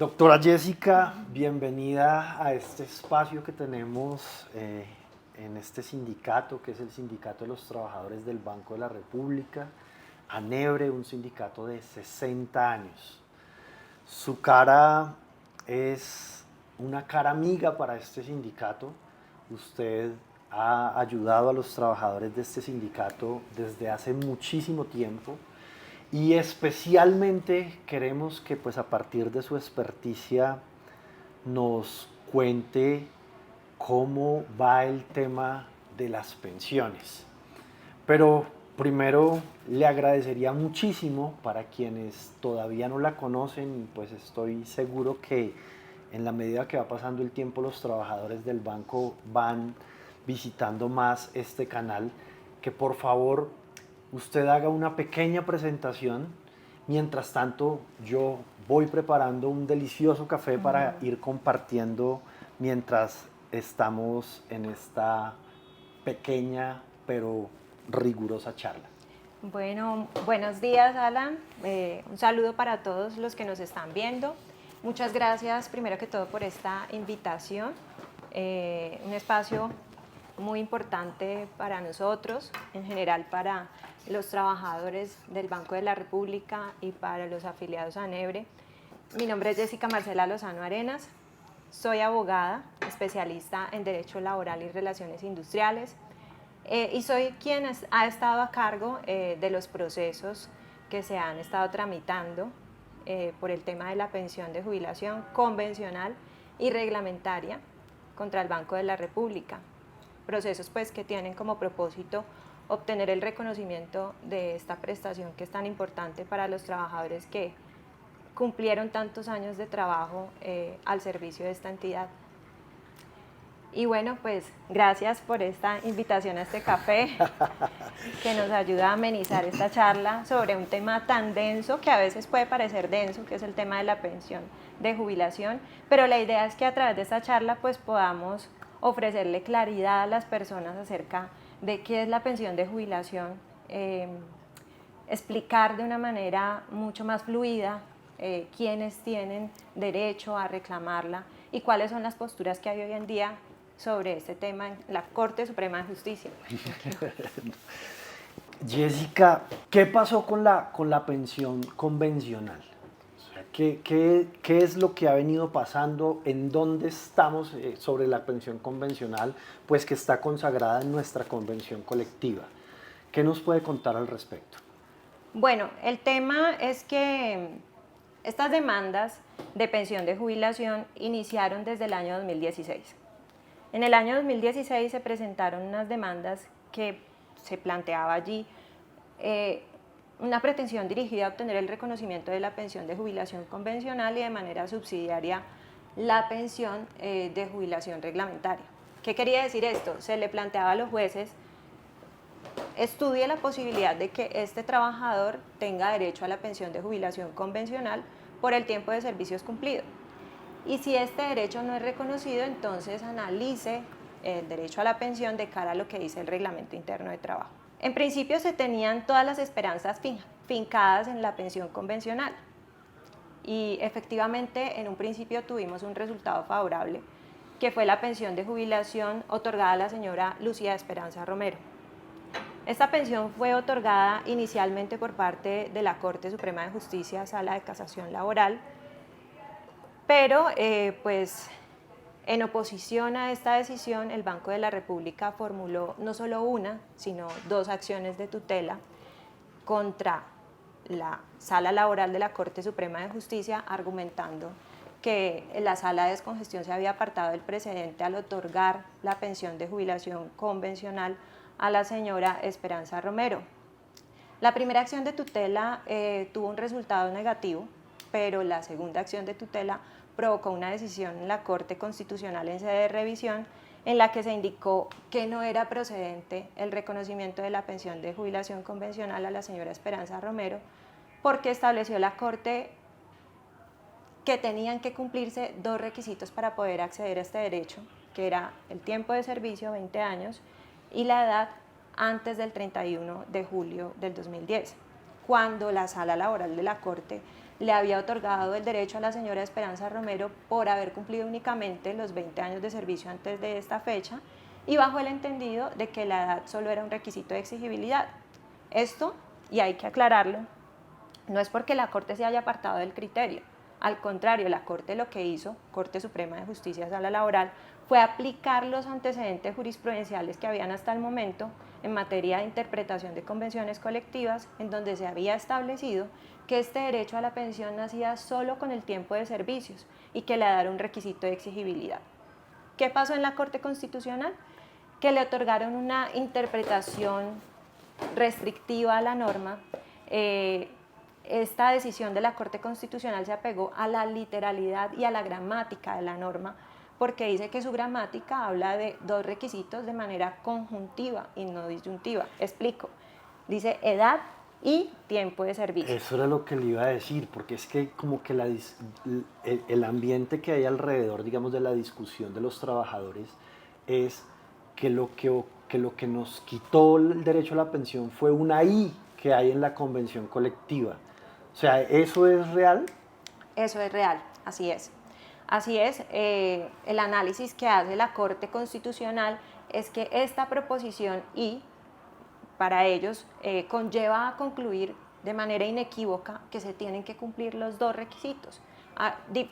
Doctora Jessica, bienvenida a este espacio que tenemos en este sindicato, que es el Sindicato de los Trabajadores del Banco de la República, ANEBRE, un sindicato de 60 años. Su cara es una cara amiga para este sindicato. Usted ha ayudado a los trabajadores de este sindicato desde hace muchísimo tiempo. Y especialmente queremos que pues a partir de su experticia nos cuente cómo va el tema de las pensiones. Pero primero le agradecería muchísimo para quienes todavía no la conocen y pues estoy seguro que en la medida que va pasando el tiempo los trabajadores del banco van visitando más este canal, que por favor usted haga una pequeña presentación. Mientras tanto, yo voy preparando un delicioso café para ir compartiendo mientras estamos en esta pequeña pero rigurosa charla. Bueno, buenos días, Alan. Un saludo para todos los que nos están viendo. Muchas gracias, primero que todo, por esta invitación. Un espacio muy importante para nosotros, en general para los trabajadores del Banco de la República y para los afiliados a ANEBRE. Mi nombre es Jessica Marcela Lozano Arenas, soy abogada, especialista en Derecho Laboral y Relaciones Industriales, y soy quien ha estado a cargo de los procesos que se han estado tramitando por el tema de la pensión de jubilación convencional y reglamentaria contra el Banco de la República. Procesos pues que tienen como propósito obtener el reconocimiento de esta prestación que es tan importante para los trabajadores que cumplieron tantos años de trabajo al servicio de esta entidad. Y bueno, pues gracias por esta invitación a este café que nos ayuda a amenizar esta charla sobre un tema tan denso que a veces puede parecer denso, que es el tema de la pensión de jubilación, pero la idea es que a través de esta charla pues podamos ofrecerle claridad a las personas acerca de qué es la pensión de jubilación, explicar de una manera mucho más fluida quiénes tienen derecho a reclamarla y cuáles son las posturas que hay hoy en día sobre este tema en la Corte Suprema de Justicia. Jessica, ¿qué pasó con la pensión convencional? O sea, ¿qué es lo que ha venido pasando? ¿En dónde estamos sobre la pensión convencional? Pues que está consagrada en nuestra convención colectiva. ¿Qué nos puede contar al respecto? Bueno, el tema es que estas demandas de pensión de jubilación iniciaron desde el año 2016. En el año 2016 se presentaron unas demandas que se planteaba allí una pretensión dirigida a obtener el reconocimiento de la pensión de jubilación convencional y de manera subsidiaria la pensión de jubilación reglamentaria. ¿Qué quería decir esto? Se le planteaba a los jueces: estudie la posibilidad de que este trabajador tenga derecho a la pensión de jubilación convencional por el tiempo de servicios cumplido. Y si este derecho no es reconocido, entonces analice el derecho a la pensión de cara a lo que dice el Reglamento Interno de Trabajo. En principio se tenían todas las esperanzas fincadas en la pensión convencional y efectivamente en un principio tuvimos un resultado favorable, que fue la pensión de jubilación otorgada a la señora Lucía Esperanza Romero. Esta pensión fue otorgada inicialmente por parte de la Corte Suprema de Justicia, Sala de Casación Laboral, pero pues en oposición a esta decisión el Banco de la República formuló no solo una, sino dos acciones de tutela contra la Sala Laboral de la Corte Suprema de Justicia, argumentando que la Sala de Descongestión se había apartado del precedente al otorgar la pensión de jubilación convencional a la señora Esperanza Romero. La primera acción de tutela tuvo un resultado negativo, pero la segunda acción de tutela provocó una decisión en la Corte Constitucional en sede de revisión en la que se indicó que no era procedente el reconocimiento de la pensión de jubilación convencional a la señora Esperanza Romero, porque estableció la Corte que tenían que cumplirse dos requisitos para poder acceder a este derecho, que era el tiempo de servicio, 20 años, y la edad antes del 31 de julio del 2010, cuando la Sala Laboral de la Corte le había otorgado el derecho a la señora Esperanza Romero por haber cumplido únicamente los 20 años de servicio antes de esta fecha y bajo el entendido de que la edad solo era un requisito de exigibilidad. Esto, y hay que aclararlo, no es porque la Corte se haya apartado del criterio. Al contrario, la Corte lo que hizo, Corte Suprema de Justicia Sala Laboral, fue aplicar los antecedentes jurisprudenciales que habían hasta el momento en materia de interpretación de convenciones colectivas, en donde se había establecido que este derecho a la pensión nacía solo con el tiempo de servicios y que la edad era un requisito de exigibilidad. ¿Qué pasó en la Corte Constitucional? Que le otorgaron una interpretación restrictiva a la norma. Esta decisión de la Corte Constitucional se apegó a la literalidad y a la gramática de la norma, porque dice que su gramática habla de dos requisitos de manera conjuntiva y no disyuntiva. Explico. Dice edad y tiempo de servicio. Eso era lo que le iba a decir, porque es que como que el ambiente que hay alrededor, digamos, de la discusión de los trabajadores es que lo que nos quitó el derecho a la pensión fue una I que hay en la convención colectiva. O sea, ¿eso es real? Eso es real, así es. Así es, el análisis que hace la Corte Constitucional es que esta proposición I, para ellos, conlleva a concluir de manera inequívoca que se tienen que cumplir los dos requisitos.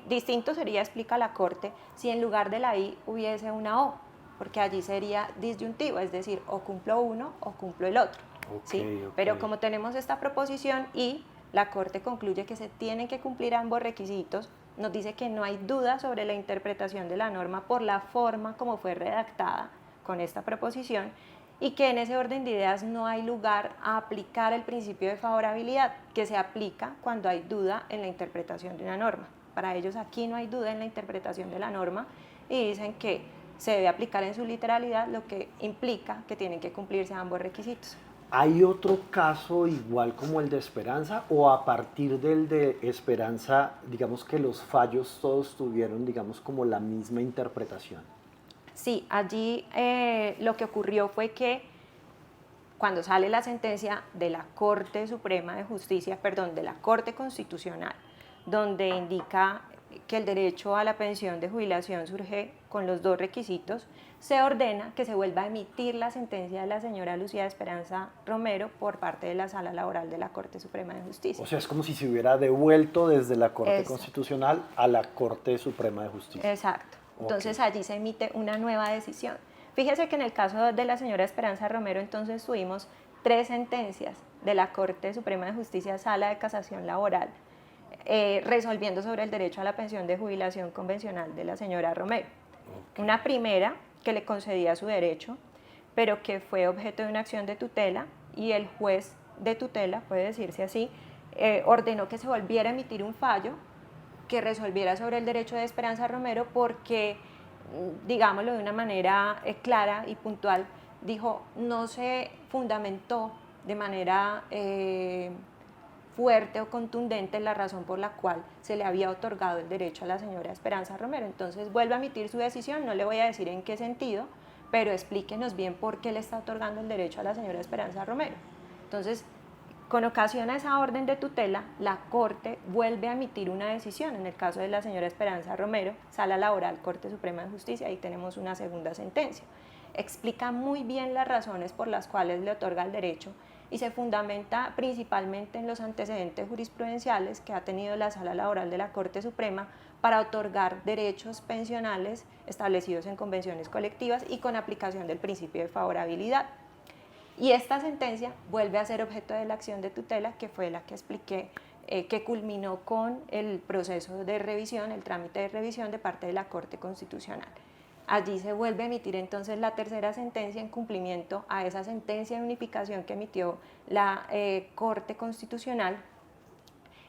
Distinto sería, explica la Corte, si en lugar de la I hubiese una O, porque allí sería disyuntivo, es decir, o cumplo uno o cumplo el otro. ¿Sí? Okay. Pero como tenemos esta proposición I, la Corte concluye que se tienen que cumplir ambos requisitos. Nos dice que no hay duda sobre la interpretación de la norma por la forma como fue redactada con esta proposición y que en ese orden de ideas no hay lugar a aplicar el principio de favorabilidad, que se aplica cuando hay duda en la interpretación de una norma. Para ellos aquí no hay duda en la interpretación de la norma y dicen que se debe aplicar en su literalidad, lo que implica que tienen que cumplirse ambos requisitos. ¿Hay otro caso igual como el de Esperanza o a partir del de Esperanza, digamos que los fallos todos tuvieron, digamos, como la misma interpretación? Sí, allí lo que ocurrió fue que cuando sale la sentencia de la Corte Suprema de Justicia, perdón, de la Corte Constitucional, donde indica que el derecho a la pensión de jubilación surge con los dos requisitos, se ordena que se vuelva a emitir la sentencia de la señora Lucía Esperanza Romero por parte de la Sala Laboral de la Corte Suprema de Justicia. O sea, es como si se hubiera devuelto desde la Corte Constitucional a la Corte Suprema de Justicia. Exacto. Entonces allí se emite una nueva decisión. Fíjese que en el caso de la señora Esperanza Romero, entonces tuvimos 3 sentencias de la Corte Suprema de Justicia, Sala de Casación Laboral, resolviendo sobre el derecho a la pensión de jubilación convencional de la señora Romero. Una primera que le concedía su derecho, pero que fue objeto de una acción de tutela y el juez de tutela, puede decirse así, ordenó que se volviera a emitir un fallo que resolviera sobre el derecho de Esperanza Romero porque, digámoslo de una manera clara y puntual, dijo, no se fundamentó de manera fuerte o contundente la razón por la cual se le había otorgado el derecho a la señora Esperanza Romero. Entonces vuelve a emitir su decisión, no le voy a decir en qué sentido, pero explíquenos bien por qué le está otorgando el derecho a la señora Esperanza Romero. Entonces, con ocasión a esa orden de tutela, la Corte vuelve a emitir una decisión. En el caso de la señora Esperanza Romero, Sala Laboral, Corte Suprema de Justicia, ahí tenemos una segunda sentencia. Explica muy bien las razones por las cuales le otorga el derecho y se fundamenta principalmente en los antecedentes jurisprudenciales que ha tenido la Sala Laboral de la Corte Suprema para otorgar derechos pensionales establecidos en convenciones colectivas y con aplicación del principio de favorabilidad. Y esta sentencia vuelve a ser objeto de la acción de tutela, que fue la que expliqué, que culminó con el proceso de revisión, el trámite de revisión de parte de la Corte Constitucional. Allí se vuelve a emitir entonces la tercera sentencia en cumplimiento a esa sentencia de unificación que emitió la Corte Constitucional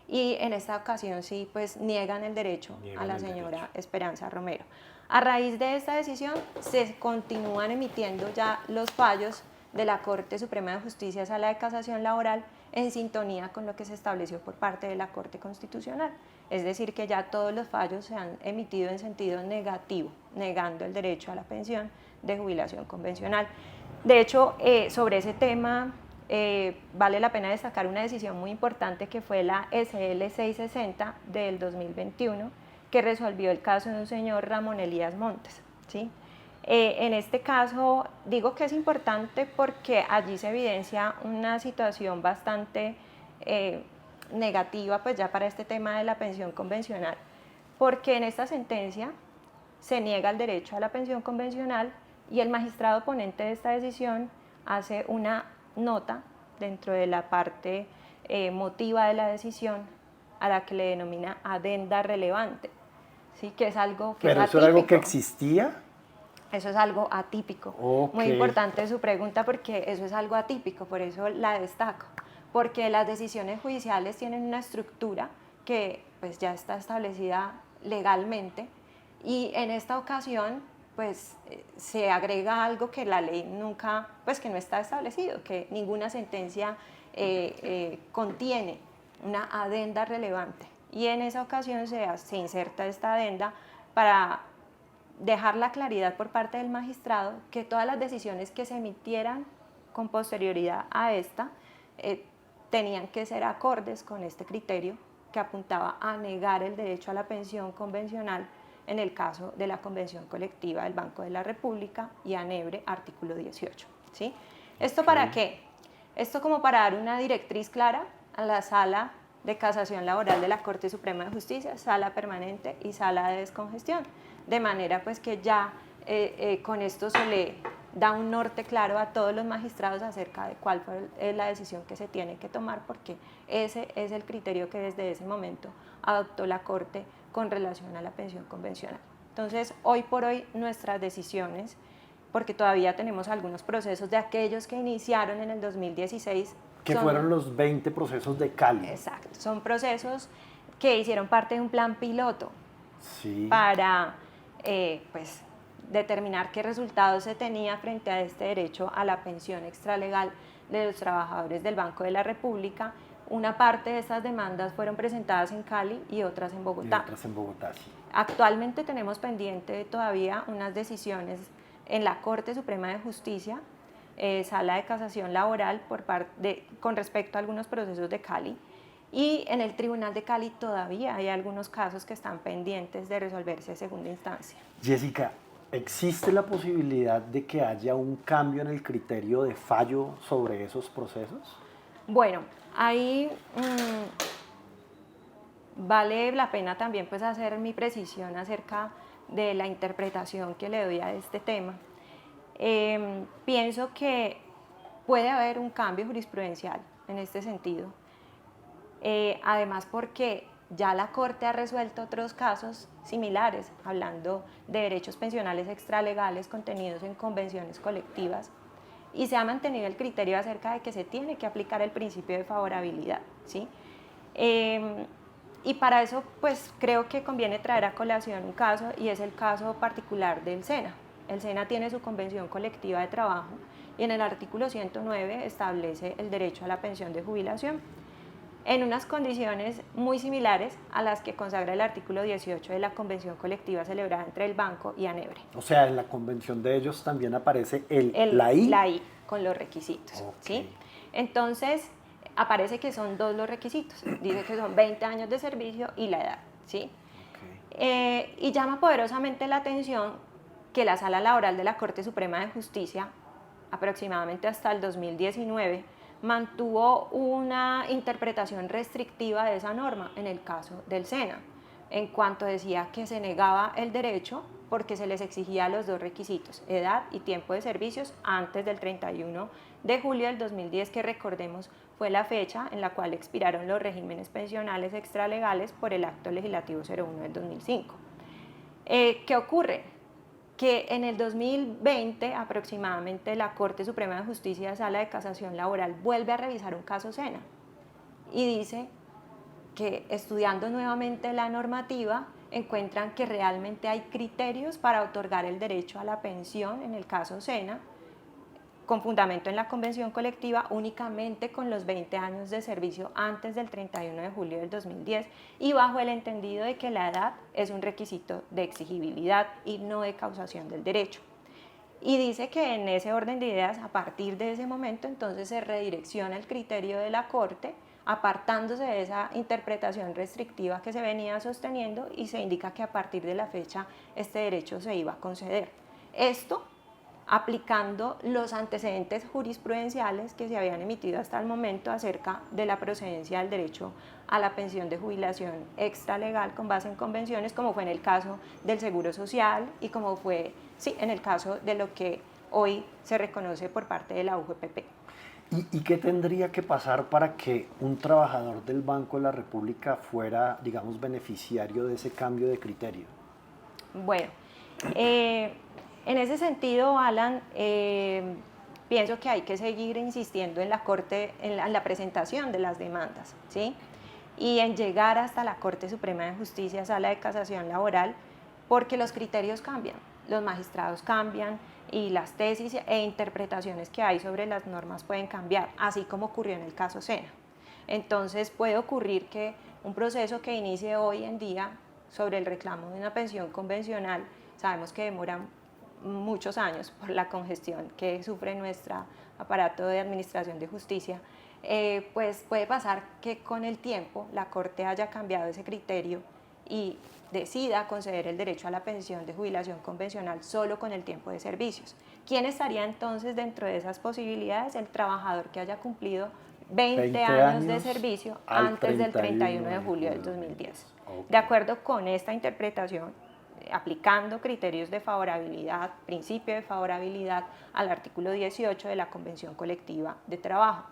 y en esta ocasión sí, pues niegan el derecho a la señora Esperanza Romero. A raíz de esta decisión se continúan emitiendo ya los fallos de la Corte Suprema de Justicia, Sala de Casación Laboral, en sintonía con lo que se estableció por parte de la Corte Constitucional. Es decir, que ya todos los fallos se han emitido en sentido negativo, negando el derecho a la pensión de jubilación convencional. De hecho, sobre ese tema vale la pena destacar una decisión muy importante que fue la SL 660 del 2021, que resolvió el caso de un señor Ramón Elías Montes, ¿sí? En este caso digo que es importante porque allí se evidencia una situación bastante negativa pues ya para este tema de la pensión convencional, porque en esta sentencia se niega el derecho a la pensión convencional y el magistrado ponente de esta decisión hace una nota dentro de la parte motiva de la decisión a la que le denomina adenda relevante, ¿sí? Que es algo que ¿Pero es eso era algo que atípico. existía? Eso es algo atípico. Ok. Muy importante su pregunta porque eso es algo atípico, por eso la destaco. Porque las decisiones judiciales tienen una estructura que pues ya está establecida legalmente y en esta ocasión pues se agrega algo que la ley nunca, pues que no está establecido, que ninguna sentencia contiene una adenda relevante. Y en esa ocasión se inserta esta adenda para dejar la claridad por parte del magistrado que todas las decisiones que se emitieran con posterioridad a esta tenían que ser acordes con este criterio que apuntaba a negar el derecho a la pensión convencional en el caso de la Convención Colectiva del Banco de la República y ANEBRE, artículo 18. ¿Sí? ¿Esto para qué? Esto como para dar una directriz clara a la Sala de Casación Laboral de la Corte Suprema de Justicia, Sala Permanente y Sala de Descongestión, de manera pues que ya con esto se le da un norte claro a todos los magistrados acerca de cuál fue la decisión que se tiene que tomar, porque ese es el criterio que desde ese momento adoptó la Corte con relación a la pensión convencional. Entonces, hoy por hoy nuestras decisiones, porque todavía tenemos algunos procesos de aquellos que iniciaron en el 2016, que fueron los 20 procesos de Cali. Exacto, son procesos que hicieron parte de un plan piloto sí. para pues, determinar qué resultados se tenía frente a este derecho a la pensión extralegal de los trabajadores del Banco de la República. Una parte de estas demandas fueron presentadas en Cali y otras en Bogotá. Y otras en Bogotá, sí. Actualmente tenemos pendiente todavía unas decisiones en la Corte Suprema de Justicia, Sala de Casación Laboral con respecto a algunos procesos de Cali, y en el Tribunal de Cali todavía hay algunos casos que están pendientes de resolverse en segunda instancia. Jessica, ¿existe la posibilidad de que haya un cambio en el criterio de fallo sobre esos procesos? Bueno, ahí vale la pena también pues hacer mi precisión acerca de la interpretación que le doy a este tema. Pienso que puede haber un cambio jurisprudencial en este sentido, además porque ya la Corte ha resuelto otros casos similares, hablando de derechos pensionales extralegales contenidos en convenciones colectivas, y se ha mantenido el criterio acerca de que se tiene que aplicar el principio de favorabilidad, ¿sí? Y para eso pues creo que conviene traer a colación un caso, y es el caso particular del SENA. El SENA tiene su convención colectiva de trabajo y en el artículo 109 establece el derecho a la pensión de jubilación en unas condiciones muy similares a las que consagra el artículo 18 de la convención colectiva celebrada entre el banco y ANEBRE. O sea, en la convención de ellos también aparece la I. La I con los requisitos. Okay. ¿Sí? Entonces, aparece que son dos los requisitos. Dice que son 20 años de servicio y la edad. ¿Sí? Okay. Y llama poderosamente la atención que la Sala Laboral de la Corte Suprema de Justicia, aproximadamente hasta el 2019, mantuvo una interpretación restrictiva de esa norma en el caso del SENA, en cuanto decía que se negaba el derecho porque se les exigía los dos requisitos, edad y tiempo de servicios, antes del 31 de julio del 2010, que recordemos fue la fecha en la cual expiraron los regímenes pensionales extralegales por el Acto Legislativo 01 del 2005. ¿Qué ocurre? Que en el 2020 aproximadamente la Corte Suprema de Justicia, Sala de Casación Laboral, vuelve a revisar un caso SENA y dice que estudiando nuevamente la normativa encuentran que realmente hay criterios para otorgar el derecho a la pensión en el caso SENA, con fundamento en la convención colectiva, únicamente con los 20 años de servicio antes del 31 de julio del 2010 y bajo el entendido de que la edad es un requisito de exigibilidad y no de causación del derecho. Y dice que en ese orden de ideas, a partir de ese momento, entonces se redirecciona el criterio de la Corte, apartándose de esa interpretación restrictiva que se venía sosteniendo, y se indica que a partir de la fecha este derecho se iba a conceder. Esto aplicando los antecedentes jurisprudenciales que se habían emitido hasta el momento acerca de la procedencia del derecho a la pensión de jubilación extralegal con base en convenciones, como fue en el caso del Seguro Social y como fue, sí, en el caso de lo que hoy se reconoce por parte de la UJPP. ¿Y qué tendría que pasar para que un trabajador del Banco de la República fuera, digamos, beneficiario de ese cambio de criterio? Bueno, en ese sentido, Alan, pienso que hay que seguir insistiendo en la Corte, en la presentación de las demandas, ¿sí? Y en llegar hasta la Corte Suprema de Justicia, Sala de Casación Laboral, porque los criterios cambian, los magistrados cambian y las tesis e interpretaciones que hay sobre las normas pueden cambiar, así como ocurrió en el caso Sena. Entonces puede ocurrir que un proceso que inicie hoy en día sobre el reclamo de una pensión convencional, sabemos que demora muchos años por la congestión que sufre nuestro aparato de administración de justicia, pues puede pasar que con el tiempo la Corte haya cambiado ese criterio y decida conceder el derecho a la pensión de jubilación convencional solo con el tiempo de servicios. ¿Quién estaría entonces dentro de esas posibilidades? El trabajador que haya cumplido 20 años de servicio antes del 31 de julio del 2010. Okay. De acuerdo con esta interpretación, aplicando criterios de favorabilidad, principio de favorabilidad al artículo 18 de la Convención Colectiva de Trabajo,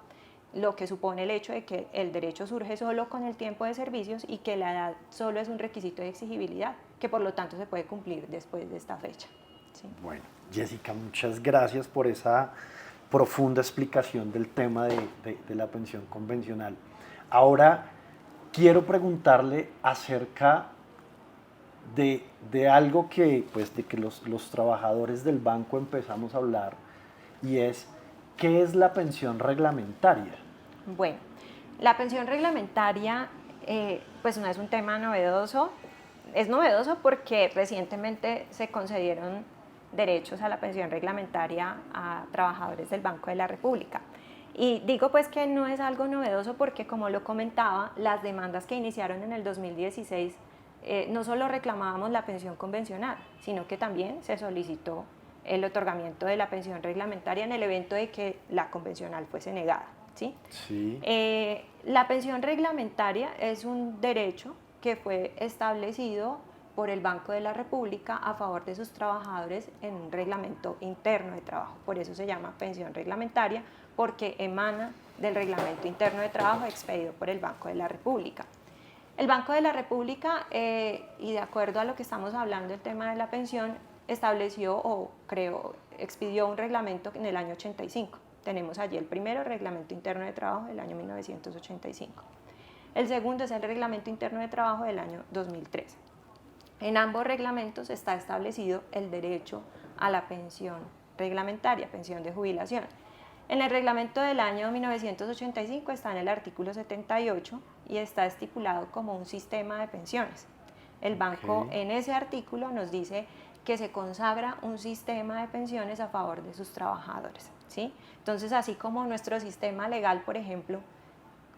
lo que supone el hecho de que el derecho surge solo con el tiempo de servicios y que la edad solo es un requisito de exigibilidad, que por lo tanto se puede cumplir después de esta fecha. ¿Sí? Bueno, Jessica, muchas gracias por esa profunda explicación del tema de la pensión convencional. Ahora quiero preguntarle acerca de algo que, pues, de que los trabajadores del banco empezamos a hablar, y es, ¿qué es la pensión reglamentaria? Bueno, la pensión reglamentaria pues no es un tema novedoso. Es novedoso porque recientemente se concedieron derechos a la pensión reglamentaria a trabajadores del Banco de la República. Y digo pues que no es algo novedoso porque, como lo comentaba, las demandas que iniciaron en el 2016 no solo reclamábamos la pensión convencional, sino que también se solicitó el otorgamiento de la pensión reglamentaria en el evento de que la convencional fuese negada. ¿Sí? Sí. La pensión reglamentaria es un derecho que fue establecido por el Banco de la República a favor de sus trabajadores en un reglamento interno de trabajo. Por eso se llama pensión reglamentaria, porque emana del reglamento interno de trabajo expedido por el Banco de la República. El Banco de la República, y de acuerdo a lo que estamos hablando del tema de la pensión, estableció o expidió un reglamento en el año 85. Tenemos allí el primero, Reglamento Interno de Trabajo del año 1985. El segundo es el Reglamento Interno de Trabajo del año 2013. En ambos reglamentos está establecido el derecho a la pensión reglamentaria, pensión de jubilación. En el reglamento del año 1985 está en el artículo 78 y está estipulado como un sistema de pensiones. El banco en ese artículo nos dice que se consagra un sistema de pensiones a favor de sus trabajadores, ¿sí? Entonces, así como nuestro sistema legal, por ejemplo,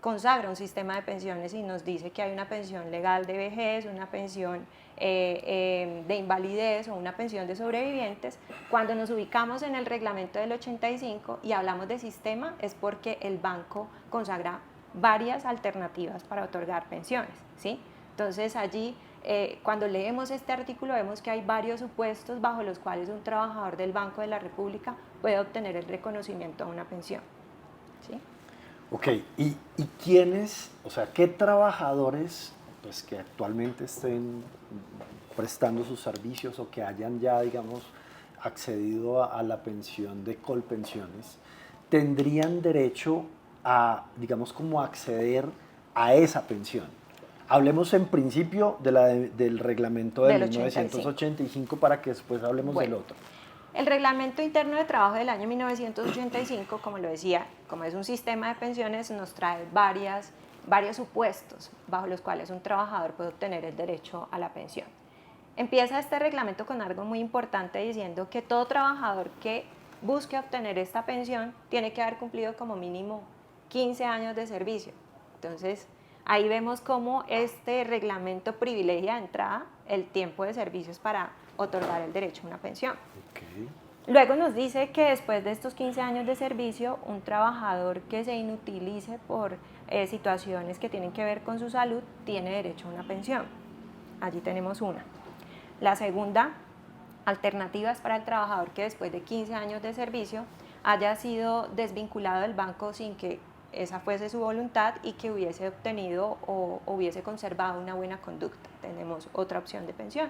consagra un sistema de pensiones y nos dice que hay una pensión legal de vejez, una pensión de invalidez o una pensión de sobrevivientes, cuando nos ubicamos en el reglamento del 85 y hablamos de sistema, es porque el banco consagra varias alternativas para otorgar pensiones, ¿sí? Entonces, allí, cuando leemos este artículo, vemos que hay varios supuestos bajo los cuales un trabajador del Banco de la República puede obtener el reconocimiento a una pensión, ¿sí? Ok, ¿y quiénes, o sea, qué trabajadores, pues, que actualmente estén prestando sus servicios o que hayan ya, digamos, accedido a la pensión de Colpensiones, tendrían derecho a, digamos, como acceder a esa pensión? Hablemos en principio del reglamento del 1985 para que después hablemos del otro. El Reglamento Interno de Trabajo del año 1985, como lo decía, como es un sistema de pensiones, nos trae varios supuestos bajo los cuales un trabajador puede obtener el derecho a la pensión. Empieza este reglamento con algo muy importante diciendo que todo trabajador que busque obtener esta pensión tiene que haber cumplido como mínimo 15 años de servicio. Entonces, ahí vemos cómo este reglamento privilegia de entrada el tiempo de servicios para otorgar el derecho a una pensión. Okay. Luego nos dice que después de estos 15 años de servicio, un trabajador que se inutilice por situaciones que tienen que ver con su salud tiene derecho a una pensión. Allí tenemos una. La segunda alternativa es para el trabajador que después de 15 años de servicio haya sido desvinculado del banco sin que esa fuese su voluntad y que hubiese obtenido o hubiese conservado una buena conducta. Tenemos otra opción de pensión.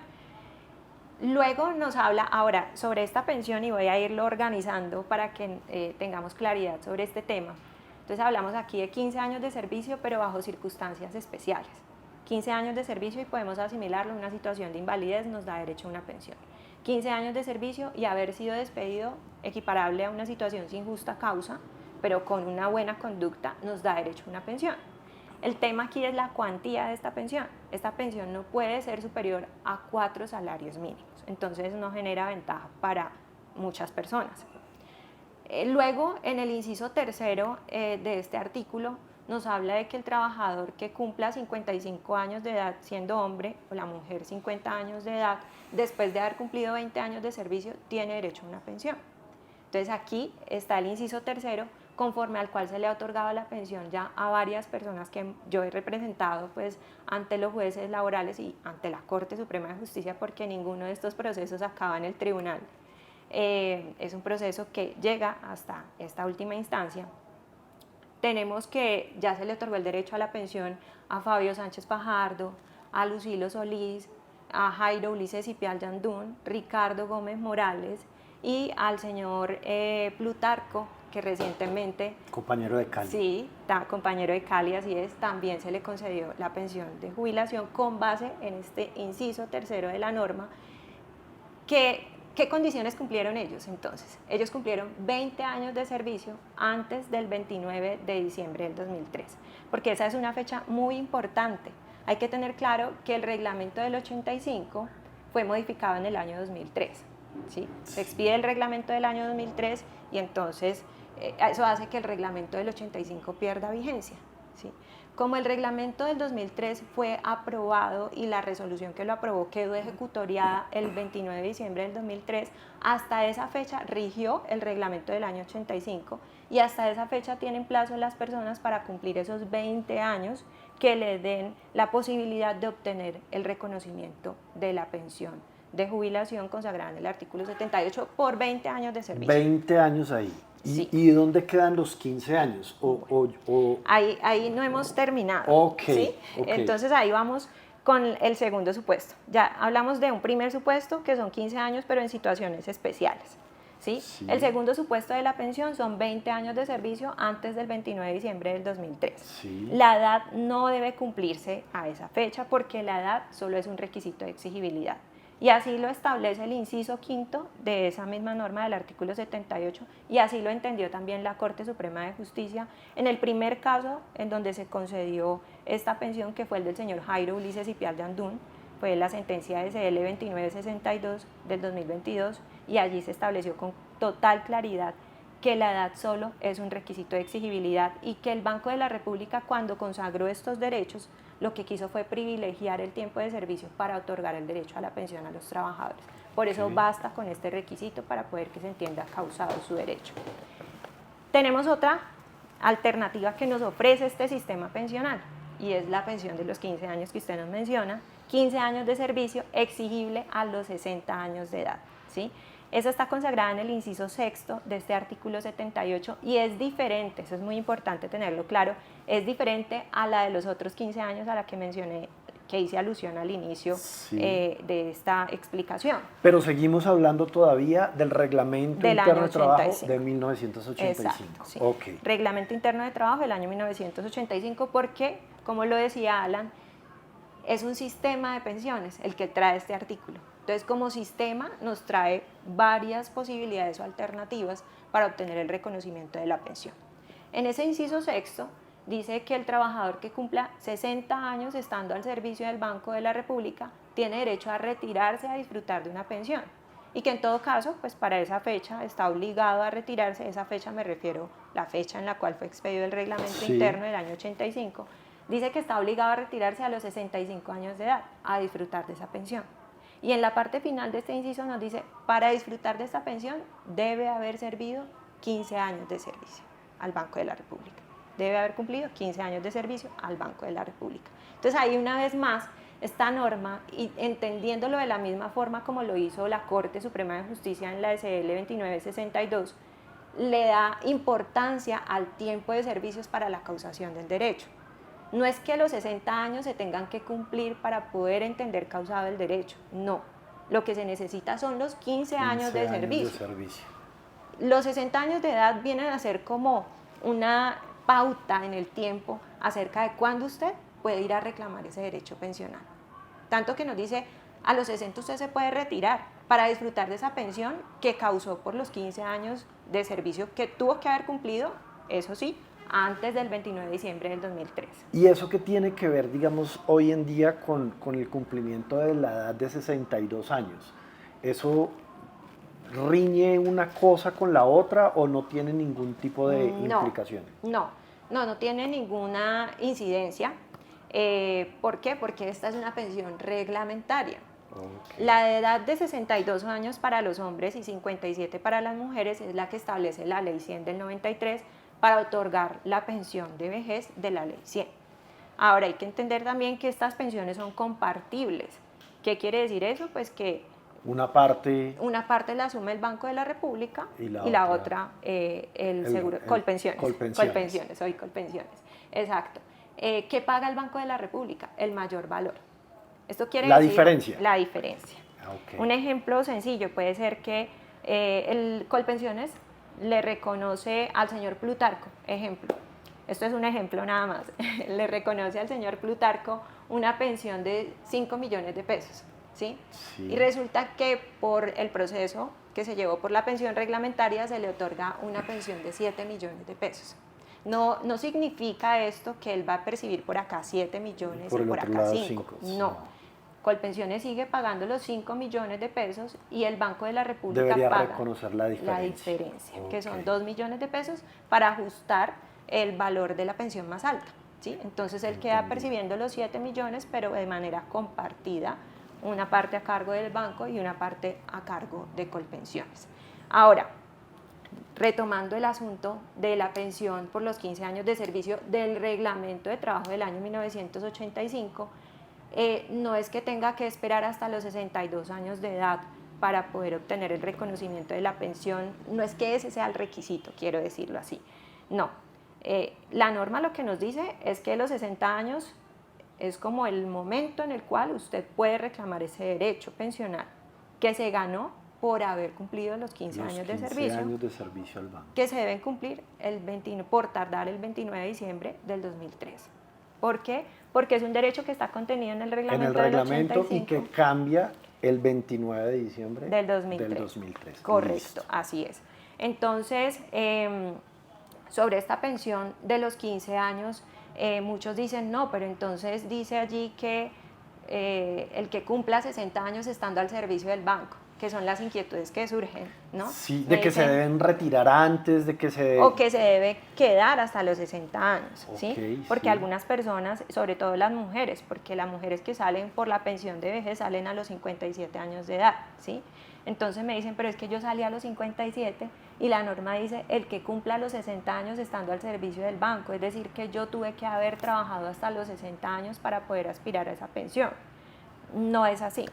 Luego nos habla ahora sobre esta pensión y voy a irlo organizando para que tengamos claridad sobre este tema. Entonces hablamos aquí de 15 años de servicio, pero bajo circunstancias especiales. 15 años de servicio y podemos asimilarlo a una situación de invalidez, nos da derecho a una pensión. 15 años de servicio y haber sido despedido, equiparable a una situación sin justa causa, pero con una buena conducta, nos da derecho a una pensión. El tema aquí es la cuantía de esta pensión. Esta pensión no puede ser superior a 4 salarios mínimos, entonces no genera ventaja para muchas personas. Luego, en el inciso tercero de este artículo, nos habla de que el trabajador que cumpla 55 años de edad siendo hombre o la mujer 50 años de edad, después de haber cumplido 20 años de servicio, tiene derecho a una pensión. Entonces aquí está el inciso tercero, conforme al cual se le ha otorgado la pensión ya a varias personas que yo he representado pues, ante los jueces laborales y ante la Corte Suprema de Justicia, porque ninguno de estos procesos acaba en el tribunal. Es un proceso que llega hasta esta última instancia. Tenemos que ya se le otorgó el derecho a la pensión a Fabio Sánchez Fajardo, a Lucilo Solís, a Jairo Ulises Cipial Yandún, Ricardo Gómez Morales y al señor Plutarco, que recientemente... Compañero de Cali. Sí, compañero de Cali, así es, también se le concedió la pensión de jubilación con base en este inciso tercero de la norma. ¿Qué condiciones cumplieron ellos entonces? Ellos cumplieron 20 años de servicio antes del 29 de diciembre del 2003, porque esa es una fecha muy importante. Hay que tener claro que el reglamento del 85 fue modificado en el año 2003. ¿sí? Se expide el reglamento del año 2003 y entonces eso hace que el reglamento del 85 pierda vigencia. ¿sí? Como el reglamento del 2003 fue aprobado y la resolución que lo aprobó quedó ejecutoriada el 29 de diciembre del 2003, hasta esa fecha rigió el reglamento del año 85 y hasta esa fecha tienen plazo las personas para cumplir esos 20 años que le den la posibilidad de obtener el reconocimiento de la pensión de jubilación consagrada en el artículo 78 por 20 años de servicio. 20 años ahí. Sí. ¿Y dónde quedan los 15 años? Ahí no hemos terminado. Okay, ¿sí? okay. Entonces ahí vamos con el segundo supuesto. Ya hablamos de un primer supuesto que son 15 años pero en situaciones especiales. ¿sí? Sí. El segundo supuesto de la pensión son 20 años de servicio antes del 29 de diciembre del 2003. Sí. La edad no debe cumplirse a esa fecha porque la edad solo es un requisito de exigibilidad. Y así lo establece el inciso quinto de esa misma norma del artículo 78 y así lo entendió también la Corte Suprema de Justicia en el primer caso en donde se concedió esta pensión, que fue el del señor Jairo Ulises Cipial Yandún, fue la sentencia SL 2962 del 2022 y allí se estableció con total claridad que la edad solo es un requisito de exigibilidad y que el Banco de la República, cuando consagró estos derechos, lo que quiso fue privilegiar el tiempo de servicio para otorgar el derecho a la pensión a los trabajadores. Por eso basta con este requisito para poder que se entienda causado su derecho. Tenemos otra alternativa que nos ofrece este sistema pensional y es la pensión de los 15 años que usted nos menciona, 15 años de servicio exigible a los 60 años de edad. ¿sí? Esa está consagrada en el inciso sexto de este artículo 78 y es diferente, eso es muy importante tenerlo claro, es diferente a la de los otros 15 años a la que mencioné, que hice alusión al inicio de esta explicación. Pero seguimos hablando todavía del Reglamento del Interno año de Trabajo 85. de 1985. Exacto, sí. Okay. Reglamento Interno de Trabajo del año 1985 porque, como lo decía Alan, es un sistema de pensiones el que trae este artículo. Entonces, como sistema nos trae varias posibilidades o alternativas para obtener el reconocimiento de la pensión. En ese inciso sexto dice que el trabajador que cumpla 60 años estando al servicio del Banco de la República tiene derecho a retirarse a disfrutar de una pensión y que en todo caso, pues para esa fecha está obligado a retirarse. Esa fecha me refiero la fecha en la cual fue expedido el reglamento interno del año 85, dice que está obligado a retirarse a los 65 años de edad a disfrutar de esa pensión. Y en la parte final de este inciso nos dice, para disfrutar de esta pensión debe haber servido 15 años de servicio al Banco de la República. Debe haber cumplido 15 años de servicio al Banco de la República. Entonces ahí una vez más, esta norma, y entendiéndolo de la misma forma como lo hizo la Corte Suprema de Justicia en la SL 2962, le da importancia al tiempo de servicios para la causación del derecho. No es que los 60 años se tengan que cumplir para poder entender causado el derecho, no. Lo que se necesita son los 15 años de servicio. Los 60 años de edad vienen a ser como una pauta en el tiempo acerca de cuándo usted puede ir a reclamar ese derecho pensional. Tanto que nos dice, a los 60 usted se puede retirar para disfrutar de esa pensión que causó por los 15 años de servicio que tuvo que haber cumplido, eso sí, antes del 29 de diciembre del 2003. ¿Y eso qué tiene que ver, digamos, hoy en día con el cumplimiento de la edad de 62 años? ¿Eso riñe una cosa con la otra o no tiene ningún tipo de implicación? No tiene ninguna incidencia. ¿Por qué? Porque esta es una pensión reglamentaria. Okay. La edad de 62 años para los hombres y 57 para las mujeres es la que establece la Ley 100 del 93 para otorgar la pensión de vejez de la Ley 100. Ahora hay que entender también que estas pensiones son compartibles. ¿Qué quiere decir eso? Pues que una parte la asume el Banco de la República y la otra el seguro, Colpensiones. Colpensiones. Exacto. ¿Qué paga el Banco de la República? El mayor valor. Esto quiere decir la diferencia. Okay. Un ejemplo sencillo puede ser que el Colpensiones le reconoce al señor Plutarco, ejemplo. Esto es un ejemplo nada más. Le reconoce al señor Plutarco una pensión de 5 millones de pesos. ¿Sí? Sí. Y resulta que por el proceso que se llevó por la pensión reglamentaria se le otorga una pensión de 7 millones de pesos. No significa esto que él va a percibir por acá 7 millones y por acá 5. No. Colpensiones sigue pagando los 5 millones de pesos y el Banco de la República debería paga reconocer la diferencia, okay, que son 2 millones de pesos para ajustar el valor de la pensión más alta. ¿Sí? Entonces él queda percibiendo los 7 millones, pero de manera compartida, una parte a cargo del banco y una parte a cargo de Colpensiones. Ahora, retomando el asunto de la pensión por los 15 años de servicio del reglamento de trabajo del año 1985, no es que tenga que esperar hasta los 62 años de edad para poder obtener el reconocimiento de la pensión, no es que ese sea el requisito, quiero decirlo así, no. La norma lo que nos dice es que los 60 años es como el momento en el cual usted puede reclamar ese derecho pensional que se ganó por haber cumplido los 15 años de servicio. 15 años de servicio al banco. Que se deben cumplir por tardar el 29 de diciembre del 2003. ¿Por qué? Porque es un derecho que está contenido en el reglamento del 85. Y que cambia el 29 de diciembre del 2003. Correcto, listo. Así es. Entonces, sobre esta pensión de los 15 años, muchos dicen, no, pero entonces dice allí que el que cumpla 60 años estando al servicio del banco, que son las inquietudes que surgen, ¿no? Sí, de que se deben retirar antes, de que se... O que se debe quedar hasta los 60 años, ¿sí? Okay, porque algunas personas, sobre todo las mujeres, porque las mujeres que salen por la pensión de vejez salen a los 57 años de edad, ¿sí? Entonces me dicen, pero es que yo salí a los 57 y la norma dice el que cumpla los 60 años estando al servicio del banco, es decir, que yo tuve que haber trabajado hasta los 60 años para poder aspirar a esa pensión. No es así.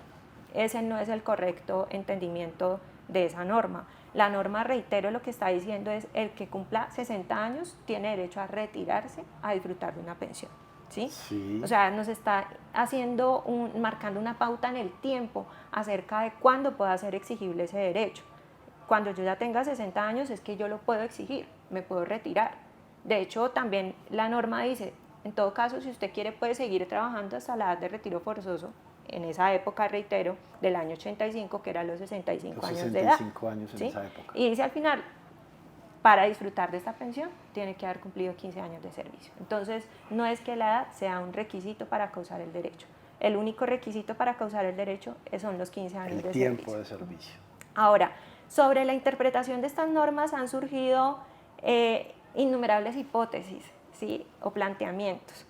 Ese no es el correcto entendimiento de esa norma. La norma, reitero, lo que está diciendo es el que cumpla 60 años tiene derecho a retirarse a disfrutar de una pensión. ¿Sí? Sí. O sea, nos está marcando una pauta en el tiempo acerca de cuándo pueda ser exigible ese derecho. Cuando yo ya tenga 60 años es que yo lo puedo exigir, me puedo retirar. De hecho, también la norma dice, en todo caso, si usted quiere puede seguir trabajando hasta la edad de retiro forzoso, en esa época, reitero, del año 85, que eran los 65 años de edad. 65 años en ¿sí? esa época. Y dice al final, para disfrutar de esta pensión, tiene que haber cumplido 15 años de servicio. Entonces, no es que la edad sea un requisito para causar el derecho. El único requisito para causar el derecho son los 15 años de servicio. El tiempo de servicio. Ahora, sobre la interpretación de estas normas han surgido innumerables hipótesis, ¿sí? O planteamientos,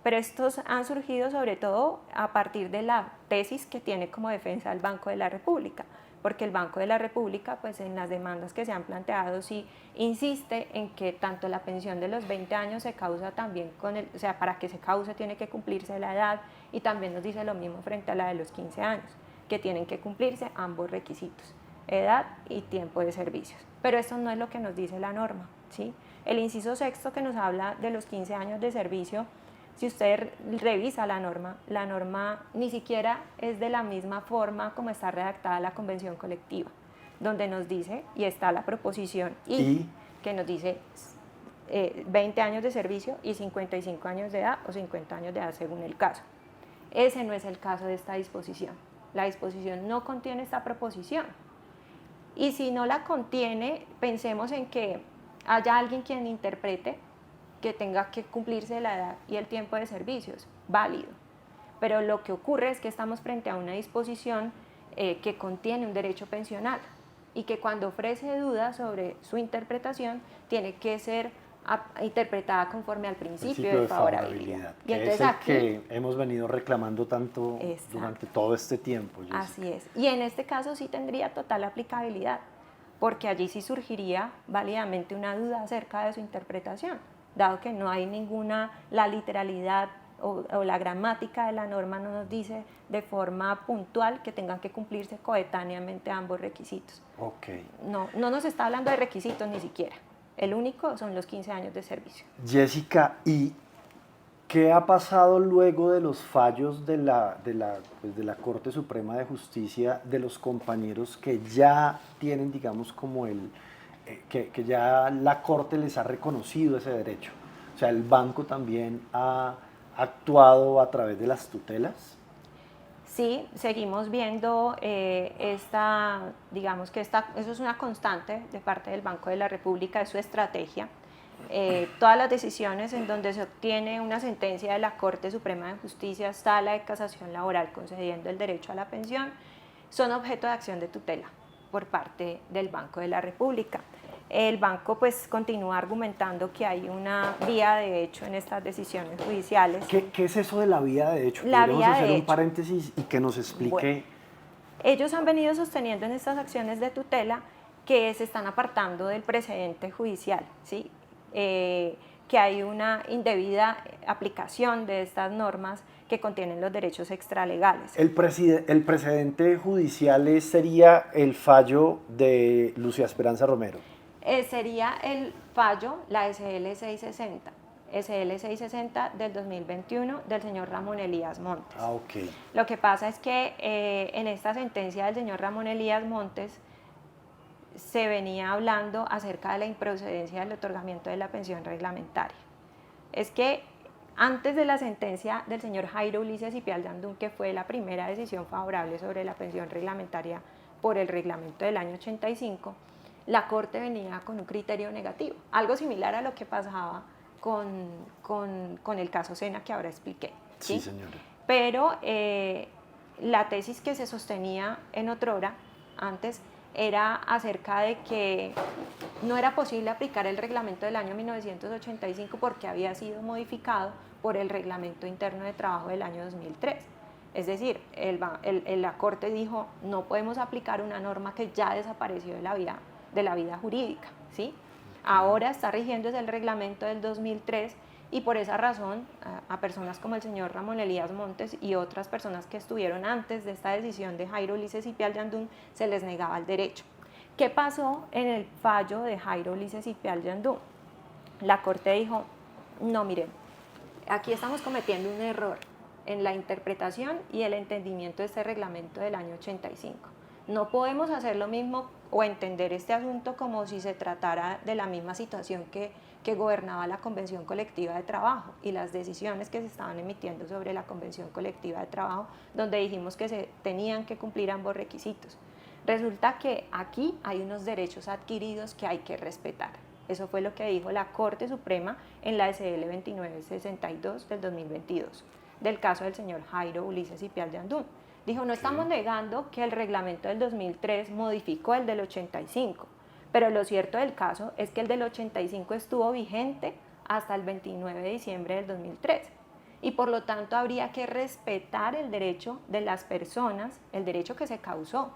pero estos han surgido sobre todo a partir de la tesis que tiene como defensa el Banco de la República, porque el Banco de la República, pues en las demandas que se han planteado, sí insiste en que tanto la pensión de los 20 años se causa también o sea, para que se cause tiene que cumplirse la edad, y también nos dice lo mismo frente a la de los 15 años, que tienen que cumplirse ambos requisitos, edad y tiempo de servicios. Pero esto no es lo que nos dice la norma, ¿sí? El inciso sexto que nos habla de los 15 años de servicio, si usted revisa la norma ni siquiera es de la misma forma como está redactada la convención colectiva, donde nos dice, y está la proposición I, que nos dice 20 años de servicio y 55 años de edad o 50 años de edad según el caso. Ese no es el caso de esta disposición. La disposición no contiene esta proposición. Y si no la contiene, pensemos en que haya alguien quien interprete que tenga que cumplirse la edad y el tiempo de servicios, válido. Pero lo que ocurre es que estamos frente a una disposición que contiene un derecho pensional y que cuando ofrece dudas sobre su interpretación tiene que ser interpretada conforme al principio de favorabilidad. Y entonces es el aquí, que hemos venido reclamando tanto durante todo este tiempo. Jessica. Así es. Y en este caso sí tendría total aplicabilidad, porque allí sí surgiría válidamente una duda acerca de su interpretación, dado que no hay la literalidad o la gramática de la norma no nos dice de forma puntual que tengan que cumplirse coetáneamente ambos requisitos. Okay. No nos está hablando de requisitos ni siquiera. El único son los 15 años de servicio. Jessica, ¿y qué ha pasado luego de los fallos de la Corte Suprema de Justicia de los compañeros que ya tienen, digamos, como que ya la Corte les ha reconocido ese derecho? O sea, ¿el banco también ha actuado a través de las tutelas? Sí, seguimos viendo digamos que eso es una constante de parte del Banco de la República, es su estrategia. Todas las decisiones en donde se obtiene una sentencia de la Corte Suprema de Justicia, Sala de Casación Laboral concediendo el derecho a la pensión, son objeto de acción de tutela por parte del Banco de la República. El banco pues continúa argumentando que hay una vía de hecho en estas decisiones judiciales. ¿Qué es eso de la vía de hecho? La Podríamos vía hacer de un hecho. Paréntesis y que nos explique. Bueno, ellos han venido sosteniendo en estas acciones de tutela que se están apartando del precedente judicial, ¿sí? Que hay una indebida aplicación de estas normas que contienen los derechos extralegales. El precedente judicial sería el fallo de Lucia Esperanza Romero. Sería el fallo, la SL 660. SL 660 del 2021 del señor Ramón Elías Montes. Ah, ok. Lo que pasa es que en esta sentencia del señor Ramón Elías Montes se venía hablando acerca de la improcedencia del otorgamiento de la pensión reglamentaria. Es que antes de la sentencia del señor Jairo Ulises Ipial Yandún, que fue la primera decisión favorable sobre la pensión reglamentaria por el reglamento del año 85, la Corte venía con un criterio negativo, algo similar a lo que pasaba con el caso Sena que ahora expliqué. Sí, señora. Pero la tesis que se sostenía en otrora, antes, era acerca de que no era posible aplicar el reglamento del año 1985 porque había sido modificado por el reglamento interno de trabajo del año 2003. Es decir, la Corte dijo, no podemos aplicar una norma que ya desapareció de la vida jurídica, ¿sí? Ahora está rigiéndose el reglamento del 2003 y por esa razón a personas como el señor Ramón Elías Montes y otras personas que estuvieron antes de esta decisión de Jairo Ulises Ipial Yandún se les negaba el derecho. ¿Qué pasó en el fallo de Jairo Ulises Ipial Yandún? La Corte dijo, no, miren, aquí estamos cometiendo un error en la interpretación y el entendimiento de este reglamento del año 85. No podemos hacer lo mismo o entender este asunto como si se tratara de la misma situación que gobernaba la Convención Colectiva de Trabajo y las decisiones que se estaban emitiendo sobre la Convención Colectiva de Trabajo, donde dijimos que se tenían que cumplir ambos requisitos. Resulta que aquí hay unos derechos adquiridos que hay que respetar. Eso fue lo que dijo la Corte Suprema en la SL 2962 del 2022. del caso del señor Jairo Ulises Ipial Yandún. Dijo, no estamos negando que el reglamento del 2003 modificó el del 85, pero lo cierto del caso es que el del 85 estuvo vigente hasta el 29 de diciembre del 2003 y por lo tanto habría que respetar el derecho de las personas, el derecho que se causó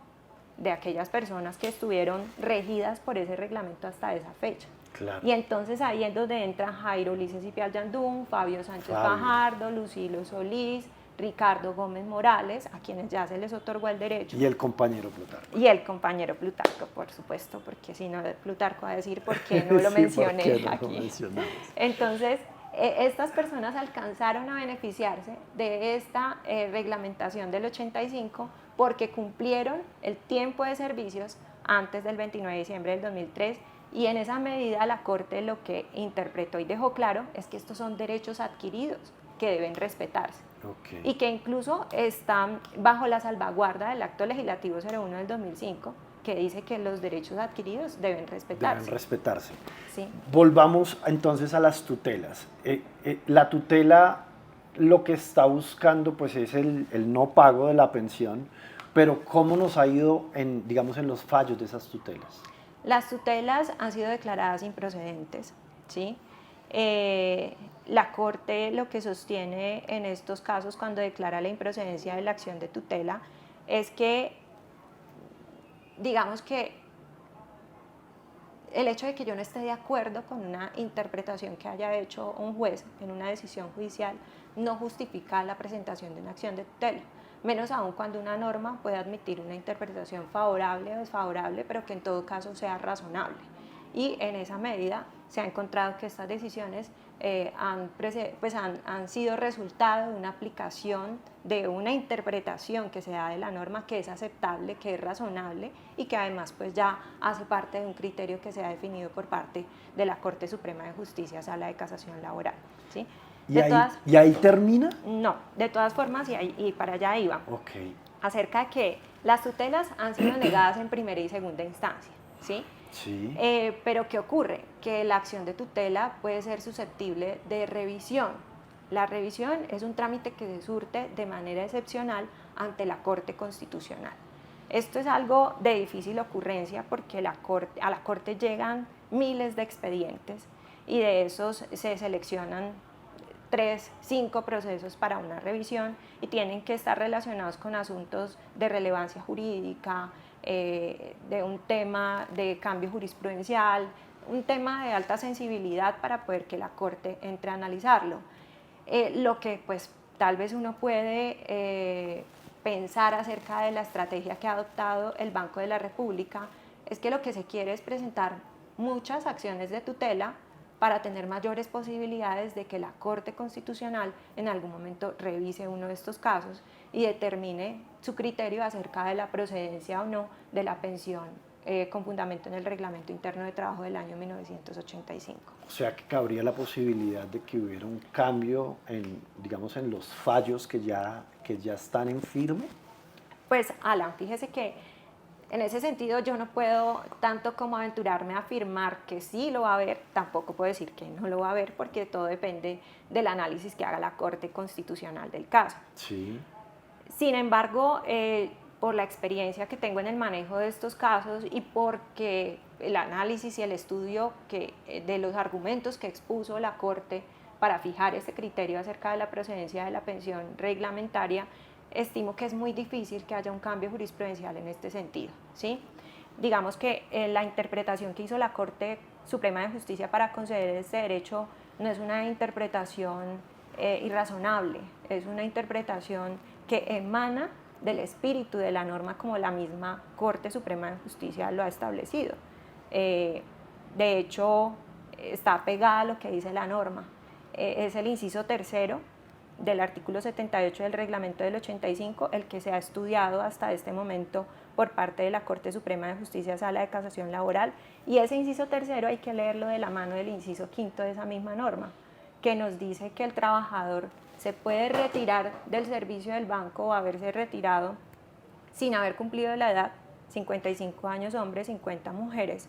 de aquellas personas que estuvieron regidas por ese reglamento hasta esa fecha. Claro. Y entonces ahí es donde entran Jairo Ulises Ipial Yandún, Fabio Sánchez Fajardo, Lucilo Solís, Ricardo Gómez Morales, a quienes ya se les otorgó el derecho. Y el compañero Plutarco. Y el compañero Plutarco, por supuesto, porque si no, Plutarco va a decir por qué no lo Sí, mencioné ¿por qué no aquí. lo mencionamos? Entonces, estas personas alcanzaron a beneficiarse de esta reglamentación del 85 porque cumplieron el tiempo de servicios antes del 29 de diciembre del 2003 y en esa medida la Corte lo que interpretó y dejó claro es que estos son derechos adquiridos que deben respetarse. Okay. Y que incluso están bajo la salvaguarda del Acto Legislativo 01 del 2005, que dice que los derechos adquiridos deben respetarse. Deben respetarse. Sí. Volvamos entonces a las tutelas. La tutela lo que está buscando pues es el no pago de la pensión, pero ¿cómo nos ha ido en, digamos, en los fallos de esas tutelas? Las tutelas han sido declaradas improcedentes, ¿sí? La Corte lo que sostiene en estos casos cuando declara la improcedencia de la acción de tutela es que, digamos que el hecho de que yo no esté de acuerdo con una interpretación que haya hecho un juez en una decisión judicial no justifica la presentación de una acción de tutela, menos aún cuando una norma puede admitir una interpretación favorable o desfavorable, pero que en todo caso sea razonable. Y en esa medida se ha encontrado que estas decisiones han sido resultado de una aplicación de una interpretación que se da de la norma que es aceptable, que es razonable y que además pues ya hace parte de un criterio que se ha definido por parte de la Corte Suprema de Justicia, Sala de Casación Laboral, ¿sí? ¿Y ahí termina? No, de todas formas y para allá iba. Okay. Acerca de que las tutelas han sido negadas en primera y segunda instancia, ¿sí? Sí. Pero ¿qué ocurre? Que la acción de tutela puede ser susceptible de revisión. La revisión es un trámite que se surte de manera excepcional ante la Corte Constitucional. Esto es algo de difícil ocurrencia porque a la Corte llegan miles de expedientes y de esos se seleccionan 3, 5 procesos para una revisión y tienen que estar relacionados con asuntos de relevancia jurídica, de un tema de cambio jurisprudencial, un tema de alta sensibilidad para poder que la Corte entre a analizarlo. Lo que pues tal vez uno puede pensar acerca de la estrategia que ha adoptado el Banco de la República es que lo que se quiere es presentar muchas acciones de tutela para tener mayores posibilidades de que la Corte Constitucional en algún momento revise uno de estos casos y determine su criterio acerca de la procedencia o no de la pensión con fundamento en el Reglamento Interno de Trabajo del año 1985. O sea que cabría la posibilidad de que hubiera un cambio en, digamos, en los fallos que ya están en firme. Pues Alan, fíjese que en ese sentido yo no puedo tanto como aventurarme a afirmar que sí lo va a haber, tampoco puedo decir que no lo va a haber porque todo depende del análisis que haga la Corte Constitucional del caso. Sí. Sin embargo, por la experiencia que tengo en el manejo de estos casos y porque el análisis y el estudio de los argumentos que expuso la Corte para fijar ese criterio acerca de la procedencia de la pensión reglamentaria, estimo que es muy difícil que haya un cambio jurisprudencial en este sentido, ¿sí? Digamos que la interpretación que hizo la Corte Suprema de Justicia para conceder este derecho no es una interpretación irrazonable, es una interpretación que emana del espíritu de la norma como la misma Corte Suprema de Justicia lo ha establecido. De hecho, está pegada a lo que dice la norma. Es el inciso tercero del artículo 78 del reglamento del 85, el que se ha estudiado hasta este momento por parte de la Corte Suprema de Justicia, Sala de Casación Laboral, y ese inciso tercero hay que leerlo de la mano del inciso quinto de esa misma norma, que nos dice que el trabajador se puede retirar del servicio del banco o haberse retirado sin haber cumplido la edad, 55 años hombres, 50 mujeres,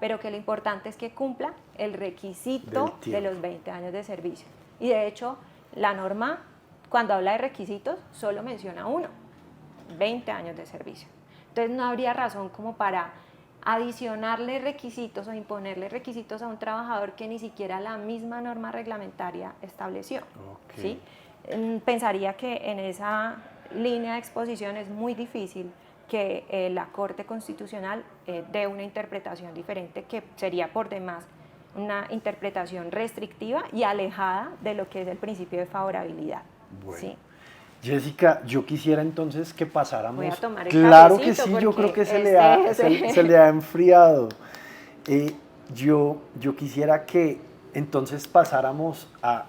pero que lo importante es que cumpla el requisito de los 20 años de servicio. Y de hecho, la norma cuando habla de requisitos, solo menciona uno, 20 años de servicio. Entonces no habría razón como para adicionarle requisitos o imponerle requisitos a un trabajador que ni siquiera la misma norma reglamentaria estableció. Okay. ¿Sí? Pensaría que en esa línea de exposición es muy difícil que la Corte Constitucional dé una interpretación diferente, que sería por demás una interpretación restrictiva y alejada de lo que es el principio de favorabilidad. Bueno. ¿Sí? Jessica, yo quisiera entonces que pasáramos. Voy a tomar el claro que cafecito sí, yo creo que se este le ha enfriado. Yo quisiera que entonces pasáramos a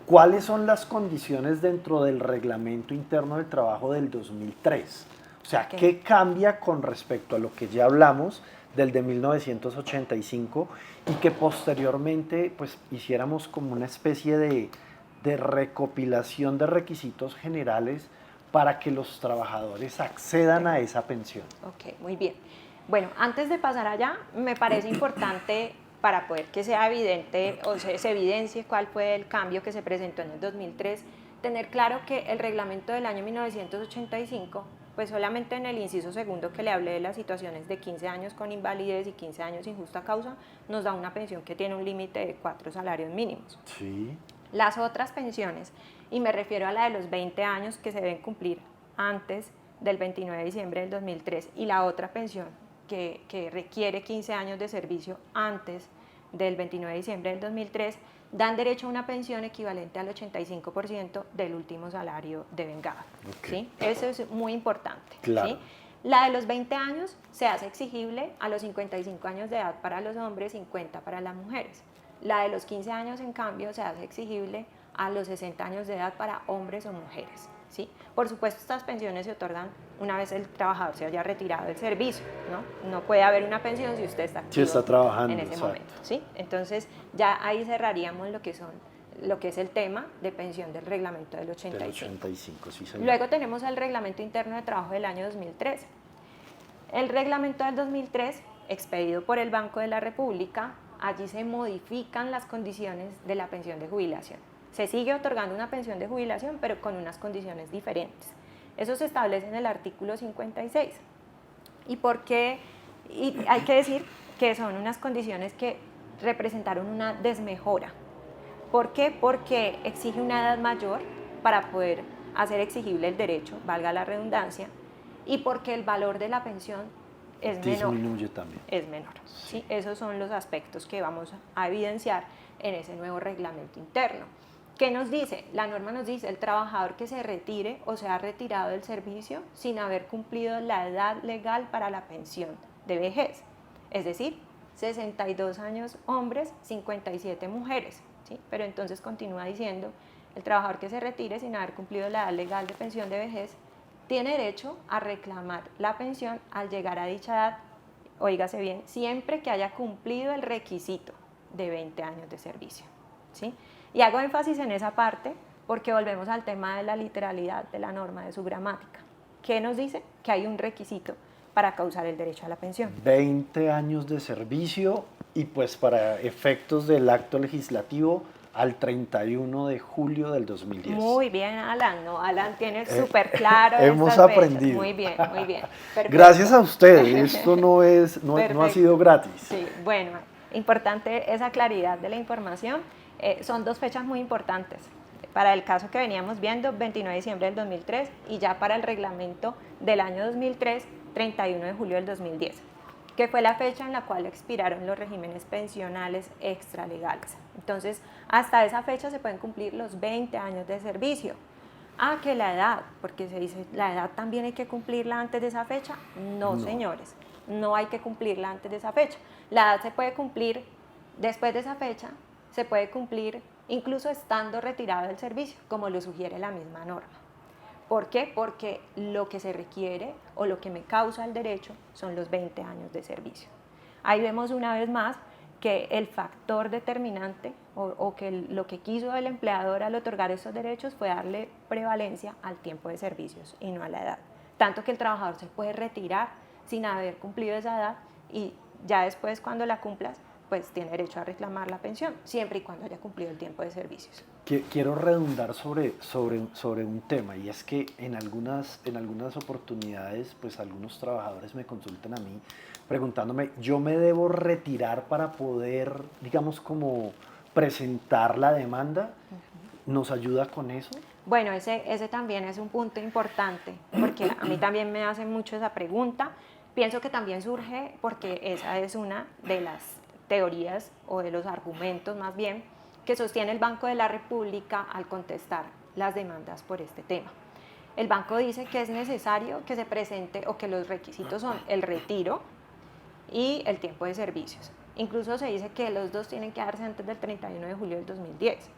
cuáles son las condiciones dentro del reglamento interno del trabajo del 2003. O sea, Okay. ¿qué cambia con respecto a lo que ya hablamos del de 1985 y que posteriormente pues hiciéramos como una especie de recopilación de requisitos generales para que los trabajadores accedan a esa pensión? Ok, muy bien. Bueno, antes de pasar allá, me parece importante para poder que sea evidente o se evidencie cuál fue el cambio que se presentó en el 2003, tener claro que el reglamento del año 1985, pues solamente en el inciso segundo que le hablé de las situaciones de 15 años con invalidez y 15 años sin justa causa, nos da una pensión que tiene un límite de 4 salarios mínimos. Sí. Las otras pensiones, y me refiero a la de los 20 años que se deben cumplir antes del 29 de diciembre del 2003 y la otra pensión que requiere 15 años de servicio antes del 29 de diciembre del 2003, dan derecho a una pensión equivalente al 85% del último salario devengado. Okay. ¿Sí? Eso es muy importante. Claro. ¿Sí? La de los 20 años se hace exigible a los 55 años de edad para los hombres, 50 para las mujeres. La de los 15 años, en cambio, se hace exigible a los 60 años de edad para hombres o mujeres. ¿Sí? Por supuesto, estas pensiones se otorgan una vez el trabajador se haya retirado del servicio, ¿no? No puede haber una pensión si usted está activo está trabajando, en ese exacto. momento. ¿Sí? Entonces, ya ahí cerraríamos lo que es el tema de pensión del reglamento del 85. Del 85, sí, señor. Luego tenemos el reglamento interno de trabajo del año 2003. El reglamento del 2003, expedido por el Banco de la República, allí se modifican las condiciones de la pensión de jubilación. Se sigue otorgando una pensión de jubilación, pero con unas condiciones diferentes. Eso se establece en el artículo 56. ¿Y por qué? Y hay que decir que son unas condiciones que representaron una desmejora. ¿Por qué? Porque exige una edad mayor para poder hacer exigible el derecho, valga la redundancia, y porque el valor de la pensión es menor. Disminuye también. Es menor. ¿Sí? Esos son los aspectos que vamos a evidenciar en ese nuevo reglamento interno. ¿Qué nos dice? La norma nos dice el trabajador que se retire o se ha retirado del servicio sin haber cumplido la edad legal para la pensión de vejez. Es decir, 62 años hombres, 57 mujeres. ¿Sí? Pero entonces continúa diciendo, el trabajador que se retire sin haber cumplido la edad legal de pensión de vejez tiene derecho a reclamar la pensión al llegar a dicha edad, óigase bien, siempre que haya cumplido el requisito de 20 años de servicio. ¿Sí? Y hago énfasis en esa parte porque volvemos al tema de la literalidad de la norma, de su gramática. ¿Qué nos dice? Que hay un requisito para causar el derecho a la pensión. 20 años de servicio y pues para efectos del acto legislativo al 31 de julio del 2010. Muy bien, Alan. No, Alan tiene súper claro. Hemos aprendido. Muy bien, muy bien. Perfecto. Gracias a ustedes. Esto no ha sido gratis. Sí, bueno, importante esa claridad de la información. Son dos fechas muy importantes. Para el caso que veníamos viendo, 29 de diciembre del 2003 y ya para el reglamento del año 2003, 31 de julio del 2010, que fue la fecha en la cual expiraron los regímenes pensionales extralegales. Entonces, hasta esa fecha se pueden cumplir los 20 años de servicio. Que la edad, porque se dice, la edad también hay que cumplirla antes de esa fecha. No, señores, no hay que cumplirla antes de esa fecha. La edad se puede cumplir después de esa fecha, se puede cumplir incluso estando retirado del servicio, como lo sugiere la misma norma. ¿Por qué? Porque lo que se requiere o lo que me causa el derecho son los 20 años de servicio. Ahí vemos una vez más que el factor determinante o que lo que quiso el empleador al otorgar esos derechos fue darle prevalencia al tiempo de servicios y no a la edad. Tanto que el trabajador se puede retirar sin haber cumplido esa edad y ya después cuando la cumplas pues tiene derecho a reclamar la pensión, siempre y cuando haya cumplido el tiempo de servicios. Quiero redundar sobre un tema, y es que en algunas oportunidades, pues algunos trabajadores me consultan a mí preguntándome, ¿yo me debo retirar para poder, digamos, como presentar la demanda? ¿Nos ayuda con eso? Bueno, ese también es un punto importante, porque a mí también me hacen mucho esa pregunta. Pienso que también surge porque esa es una de las teorías o de los argumentos más bien que sostiene el Banco de la República al contestar las demandas por este tema. El banco dice que es necesario que se presente o que los requisitos son el retiro y el tiempo de servicios. Incluso se dice que los dos tienen que darse antes del 31 de julio del 2010.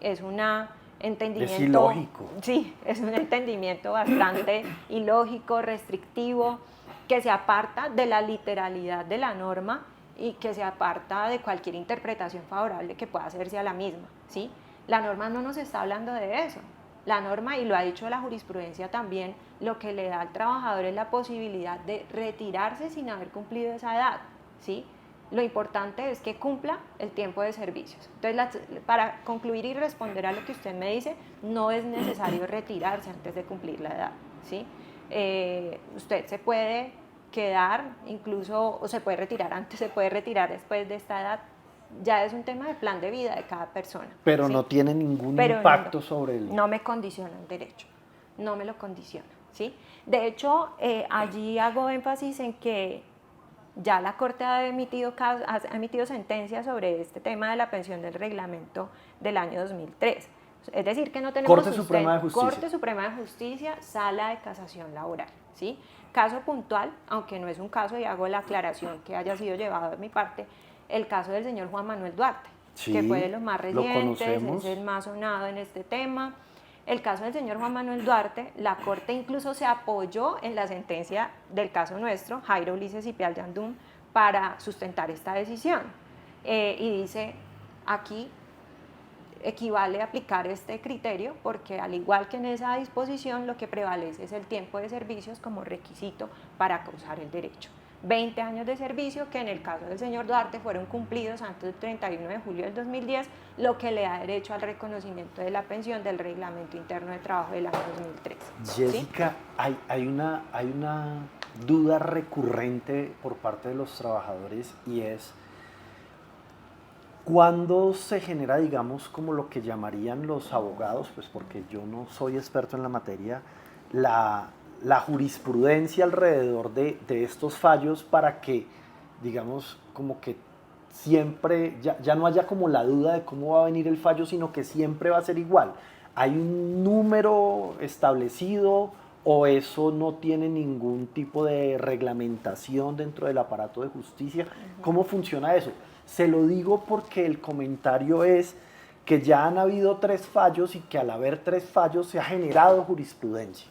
Es una entendimiento... Es ilógico. Sí, es un entendimiento bastante ilógico, restrictivo, que se aparta de la literalidad de la norma y que se aparta de cualquier interpretación favorable que pueda hacerse a la misma, ¿sí? La norma no nos está hablando de eso. La norma, y lo ha dicho la jurisprudencia también, lo que le da al trabajador es la posibilidad de retirarse sin haber cumplido esa edad, ¿sí? Lo importante es que cumpla el tiempo de servicios. Entonces, para concluir y responder a lo que usted me dice, no es necesario retirarse antes de cumplir la edad, ¿sí? Usted se puede quedar incluso, o se puede retirar antes, se puede retirar después de esta edad. Ya es un tema de plan de vida de cada persona. Pero ¿sí? no tiene ningún impacto sobre el... No me condiciona el derecho, no me lo condiciona, ¿sí? De hecho, allí hago énfasis en que ya la Corte ha emitido sentencias sobre este tema de la pensión del reglamento del año 2003. Es decir, que no tenemos... Corte Suprema de Justicia. Corte Suprema de Justicia, Sala de Casación Laboral, ¿sí? Caso puntual, aunque no es un caso, y hago la aclaración que haya sido llevado de mi parte, el caso del señor Juan Manuel Duarte, sí, que fue de los más recientes, es el más sonado en este tema. El caso del señor Juan Manuel Duarte, la Corte incluso se apoyó en la sentencia del caso nuestro, Jairo Ulises Cipial Yandún, para sustentar esta decisión. Y dice, aquí equivale a aplicar este criterio porque al igual que en esa disposición, lo que prevalece es el tiempo de servicios como requisito para causar el derecho. 20 años de servicio que en el caso del señor Duarte fueron cumplidos antes del 31 de julio del 2010, lo que le da derecho al reconocimiento de la pensión del Reglamento Interno de Trabajo del año 2003. Jessica, ¿sí? hay una duda recurrente por parte de los trabajadores y es ¿cuándo se genera, digamos, como lo que llamarían los abogados, pues porque yo no soy experto en la materia, la jurisprudencia alrededor de estos fallos para que, digamos, como que siempre, ya no haya como la duda de cómo va a venir el fallo, sino que siempre va a ser igual? ¿Hay un número establecido o eso no tiene ningún tipo de reglamentación dentro del aparato de justicia? ¿Cómo funciona eso? Se lo digo porque el comentario es que ya han habido 3 fallos y que al haber 3 fallos se ha generado jurisprudencia.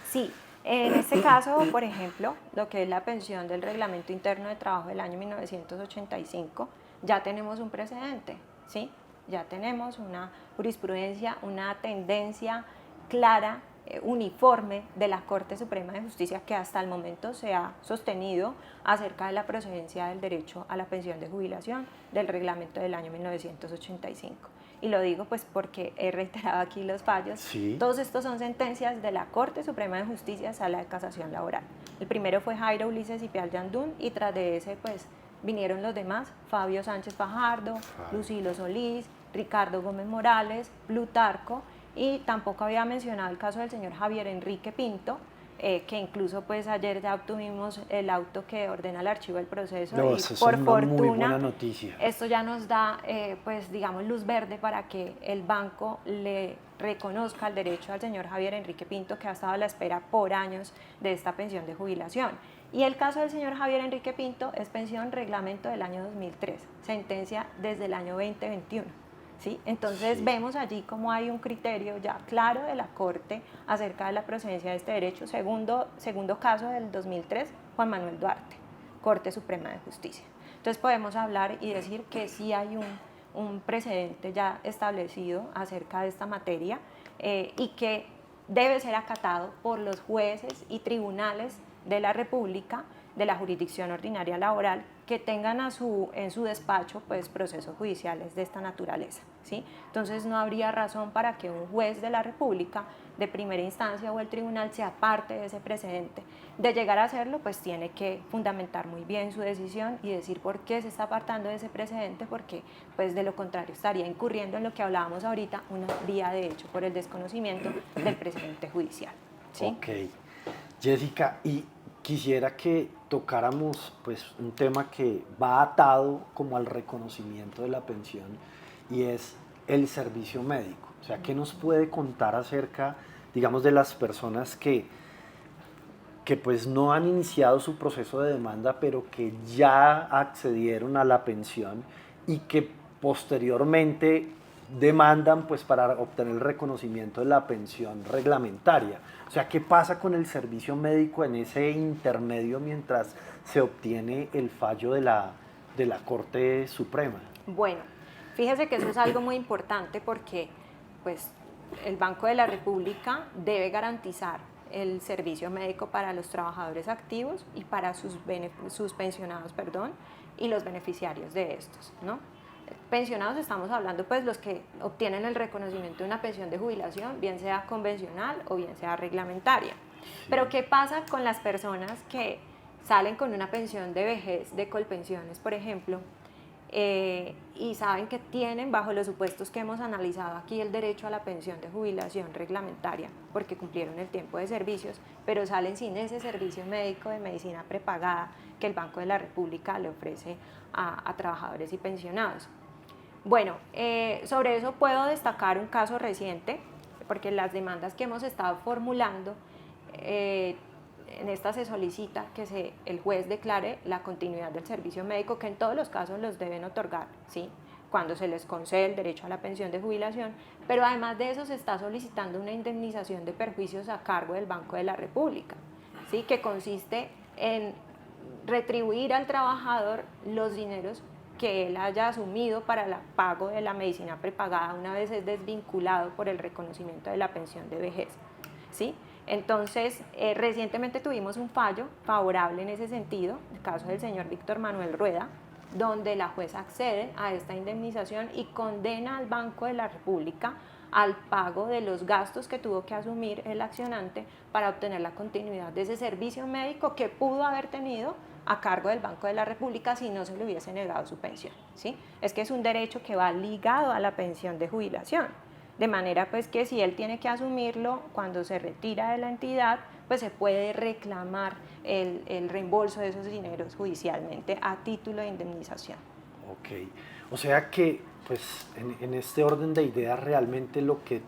Sí, en este caso, por ejemplo, lo que es la pensión del Reglamento Interno de Trabajo del año 1985, ya tenemos un precedente, ¿sí? Ya tenemos una jurisprudencia, una tendencia clara, uniforme de la Corte Suprema de Justicia que hasta el momento se ha sostenido acerca de la procedencia del derecho a la pensión de jubilación del reglamento del año 1985. Y lo digo pues porque he reiterado aquí los fallos. Sí. Todos estos son sentencias de la Corte Suprema de Justicia, Sala de Casación Laboral. El primero fue Jairo Ulises Cipial Yandún y tras de ese pues vinieron los demás, Fabio Sánchez Fajardo, Lucilo Solís, Ricardo Gómez Morales, Plutarco, y tampoco había mencionado el caso del señor Javier Enrique Pinto, que incluso pues ayer ya obtuvimos el auto que ordena el archivo del proceso y por fortuna esto ya nos da pues digamos luz verde para que el banco le reconozca el derecho al señor Javier Enrique Pinto, que ha estado a la espera por años de esta pensión de jubilación. Y el caso del señor Javier Enrique Pinto es pensión reglamento del año 2003, sentencia desde el año 2021. ¿Sí? Entonces vemos allí como hay un criterio ya claro de la Corte acerca de la procedencia de este derecho. Segundo caso del 2003, Juan Manuel Duarte, Corte Suprema de Justicia. Entonces podemos hablar y decir que sí hay un precedente ya establecido acerca de esta materia y que debe ser acatado por los jueces y tribunales de la República, de la jurisdicción ordinaria laboral, que tengan en su despacho pues, procesos judiciales de esta naturaleza, ¿sí? Entonces no habría razón para que un juez de la República de primera instancia o el tribunal se aparte de ese precedente. De llegar a hacerlo, pues tiene que fundamentar muy bien su decisión y decir por qué se está apartando de ese precedente, porque pues de lo contrario estaría incurriendo en lo que hablábamos ahorita, una vía de hecho por el desconocimiento del precedente judicial, ¿sí? Ok. Jessica, y quisiera que tocáramos pues un tema que va atado como al reconocimiento de la pensión y es el servicio médico. O sea, ¿qué nos puede contar acerca, digamos, de las personas que pues no han iniciado su proceso de demanda, pero que ya accedieron a la pensión y que posteriormente demandan pues para obtener el reconocimiento de la pensión reglamentaria? O sea, ¿qué pasa con el servicio médico en ese intermedio mientras se obtiene el fallo de la Corte Suprema? Bueno, fíjese que eso es algo muy importante porque pues, el Banco de la República debe garantizar el servicio médico para los trabajadores activos y para sus pensionados, perdón, y los beneficiarios de estos, ¿no? Pensionados estamos hablando pues los que obtienen el reconocimiento de una pensión de jubilación, bien sea convencional o bien sea reglamentaria. Sí. Pero ¿qué pasa con las personas que salen con una pensión de vejez, de Colpensiones, por ejemplo, y saben que tienen bajo los supuestos que hemos analizado aquí el derecho a la pensión de jubilación reglamentaria porque cumplieron el tiempo de servicios, pero salen sin ese servicio médico de medicina prepagada que el Banco de la República le ofrece a trabajadores y pensionados? Bueno, sobre eso puedo destacar un caso reciente, porque las demandas que hemos estado formulando, en esta se solicita que el juez declare la continuidad del servicio médico, que en todos los casos los deben otorgar, ¿sí?, cuando se les concede el derecho a la pensión de jubilación, pero además de eso se está solicitando una indemnización de perjuicios a cargo del Banco de la República, ¿sí?, que consiste en retribuir al trabajador los dineros que él haya asumido para el pago de la medicina prepagada una vez es desvinculado por el reconocimiento de la pensión de vejez, ¿sí? Entonces, recientemente tuvimos un fallo favorable en ese sentido, el caso del señor Víctor Manuel Rueda, donde la jueza accede a esta indemnización y condena al Banco de la República al pago de los gastos que tuvo que asumir el accionante para obtener la continuidad de ese servicio médico que pudo haber tenido a cargo del Banco de la República si no se le hubiese negado su pensión, ¿sí? Es que es un derecho que va ligado a la pensión de jubilación, de manera pues que si él tiene que asumirlo cuando se retira de la entidad, pues se puede reclamar el reembolso de esos dineros judicialmente a título de indemnización. Ok, o sea que pues en este orden de ideas realmente lo que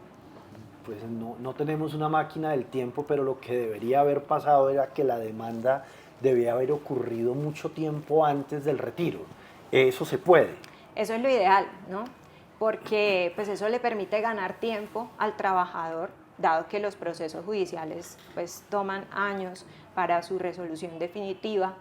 pues no tenemos una máquina del tiempo, pero lo que debería haber pasado era que la demanda debía haber ocurrido mucho tiempo antes del retiro. Eso se puede. Eso es lo ideal, ¿no? Porque pues eso le permite ganar tiempo al trabajador, dado que los procesos judiciales pues toman años para su resolución definitiva,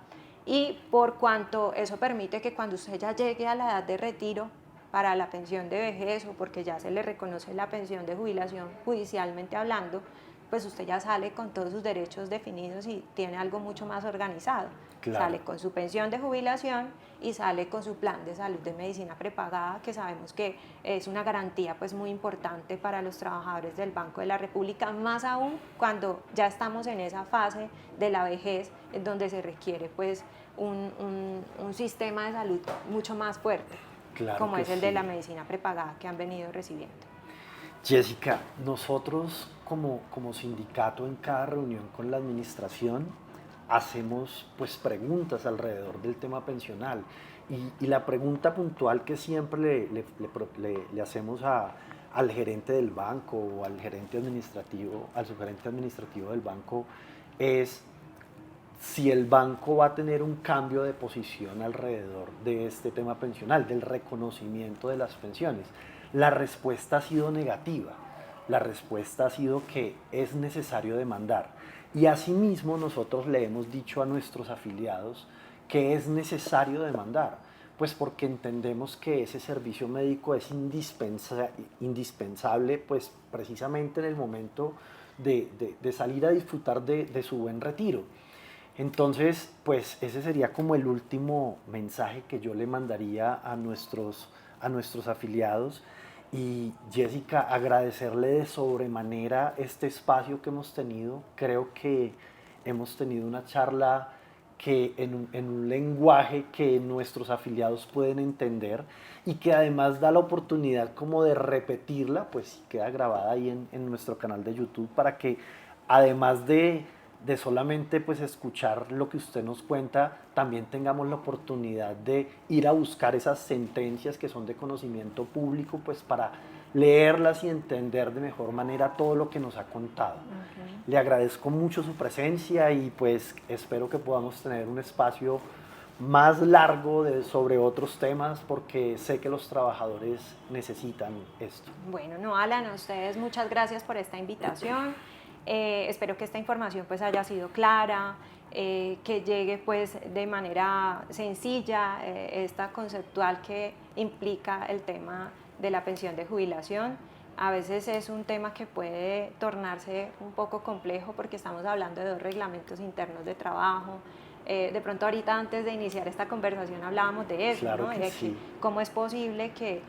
y por cuanto eso permite que cuando usted ya llegue a la edad de retiro para la pensión de vejez o porque ya se le reconoce la pensión de jubilación judicialmente hablando, pues usted ya sale con todos sus derechos definidos y tiene algo mucho más organizado. Claro. Sale con su pensión de jubilación y sale con su plan de salud de medicina prepagada, que sabemos que es una garantía pues muy importante para los trabajadores del Banco de la República, más aún cuando ya estamos en esa fase de la vejez, en donde se requiere pues un sistema de salud mucho más fuerte, claro, como es el de la medicina prepagada que han venido recibiendo. Jessica, nosotros como sindicato en cada reunión con la administración hacemos pues preguntas alrededor del tema pensional y la pregunta puntual que siempre le hacemos al gerente del banco o al gerente administrativo, al subgerente administrativo del banco es si el banco va a tener un cambio de posición alrededor de este tema pensional, del reconocimiento de las pensiones. La respuesta ha sido negativa. La respuesta ha sido que es necesario demandar. Y asimismo nosotros le hemos dicho a nuestros afiliados que es necesario demandar, pues porque entendemos que ese servicio médico es indispensable pues precisamente en el momento de salir a disfrutar de su buen retiro. Entonces, pues ese sería como el último mensaje que yo le mandaría a nuestros afiliados. Y Jessica, agradecerle de sobremanera este espacio que hemos tenido. Creo que hemos tenido una charla que en un lenguaje que nuestros afiliados pueden entender y que además da la oportunidad como de repetirla, pues sí queda grabada ahí en nuestro canal de YouTube para que además de solamente pues escuchar lo que usted nos cuenta, también tengamos la oportunidad de ir a buscar esas sentencias que son de conocimiento público, pues para leerlas y entender de mejor manera todo lo que nos ha contado. Le agradezco mucho su presencia y pues espero que podamos tener un espacio más largo sobre otros temas porque sé que los trabajadores necesitan esto. Bueno, no, Alan, a ustedes muchas gracias por esta invitación. Espero que esta información pues haya sido clara, que llegue pues de manera sencilla, esta conceptual que implica el tema de la pensión de jubilación. A veces es un tema que puede tornarse un poco complejo porque estamos hablando de dos reglamentos internos de trabajo. De pronto ahorita antes de iniciar esta conversación hablábamos de eso, Claro ¿no? que De sí. cómo es posible que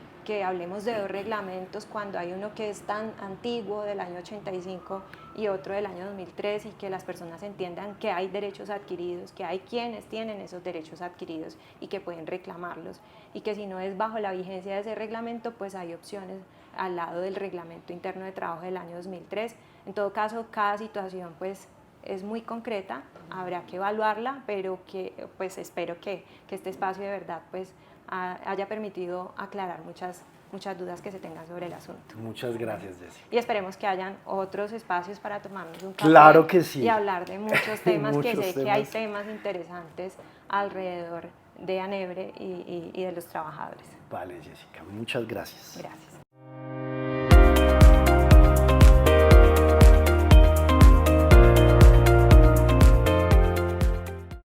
hablemos de dos reglamentos cuando hay uno que es tan antiguo del año 85 y otro del año 2003 y que las personas entiendan que hay derechos adquiridos, que hay quienes tienen esos derechos adquiridos y que pueden reclamarlos y que si no es bajo la vigencia de ese reglamento pues hay opciones al lado del reglamento interno de trabajo del año 2003. En todo caso, cada situación pues es muy concreta, habrá que evaluarla, pero que pues espero que este espacio de verdad pues haya permitido aclarar muchas dudas que se tengan sobre el asunto. Muchas gracias, Jessica. Y esperemos que hayan otros espacios para tomarnos un café Claro que sí. y hablar de muchos temas, Muchos que sé temas. que hay temas interesantes alrededor de ANEBRE y de los trabajadores. Vale, Jessica, muchas gracias. Gracias.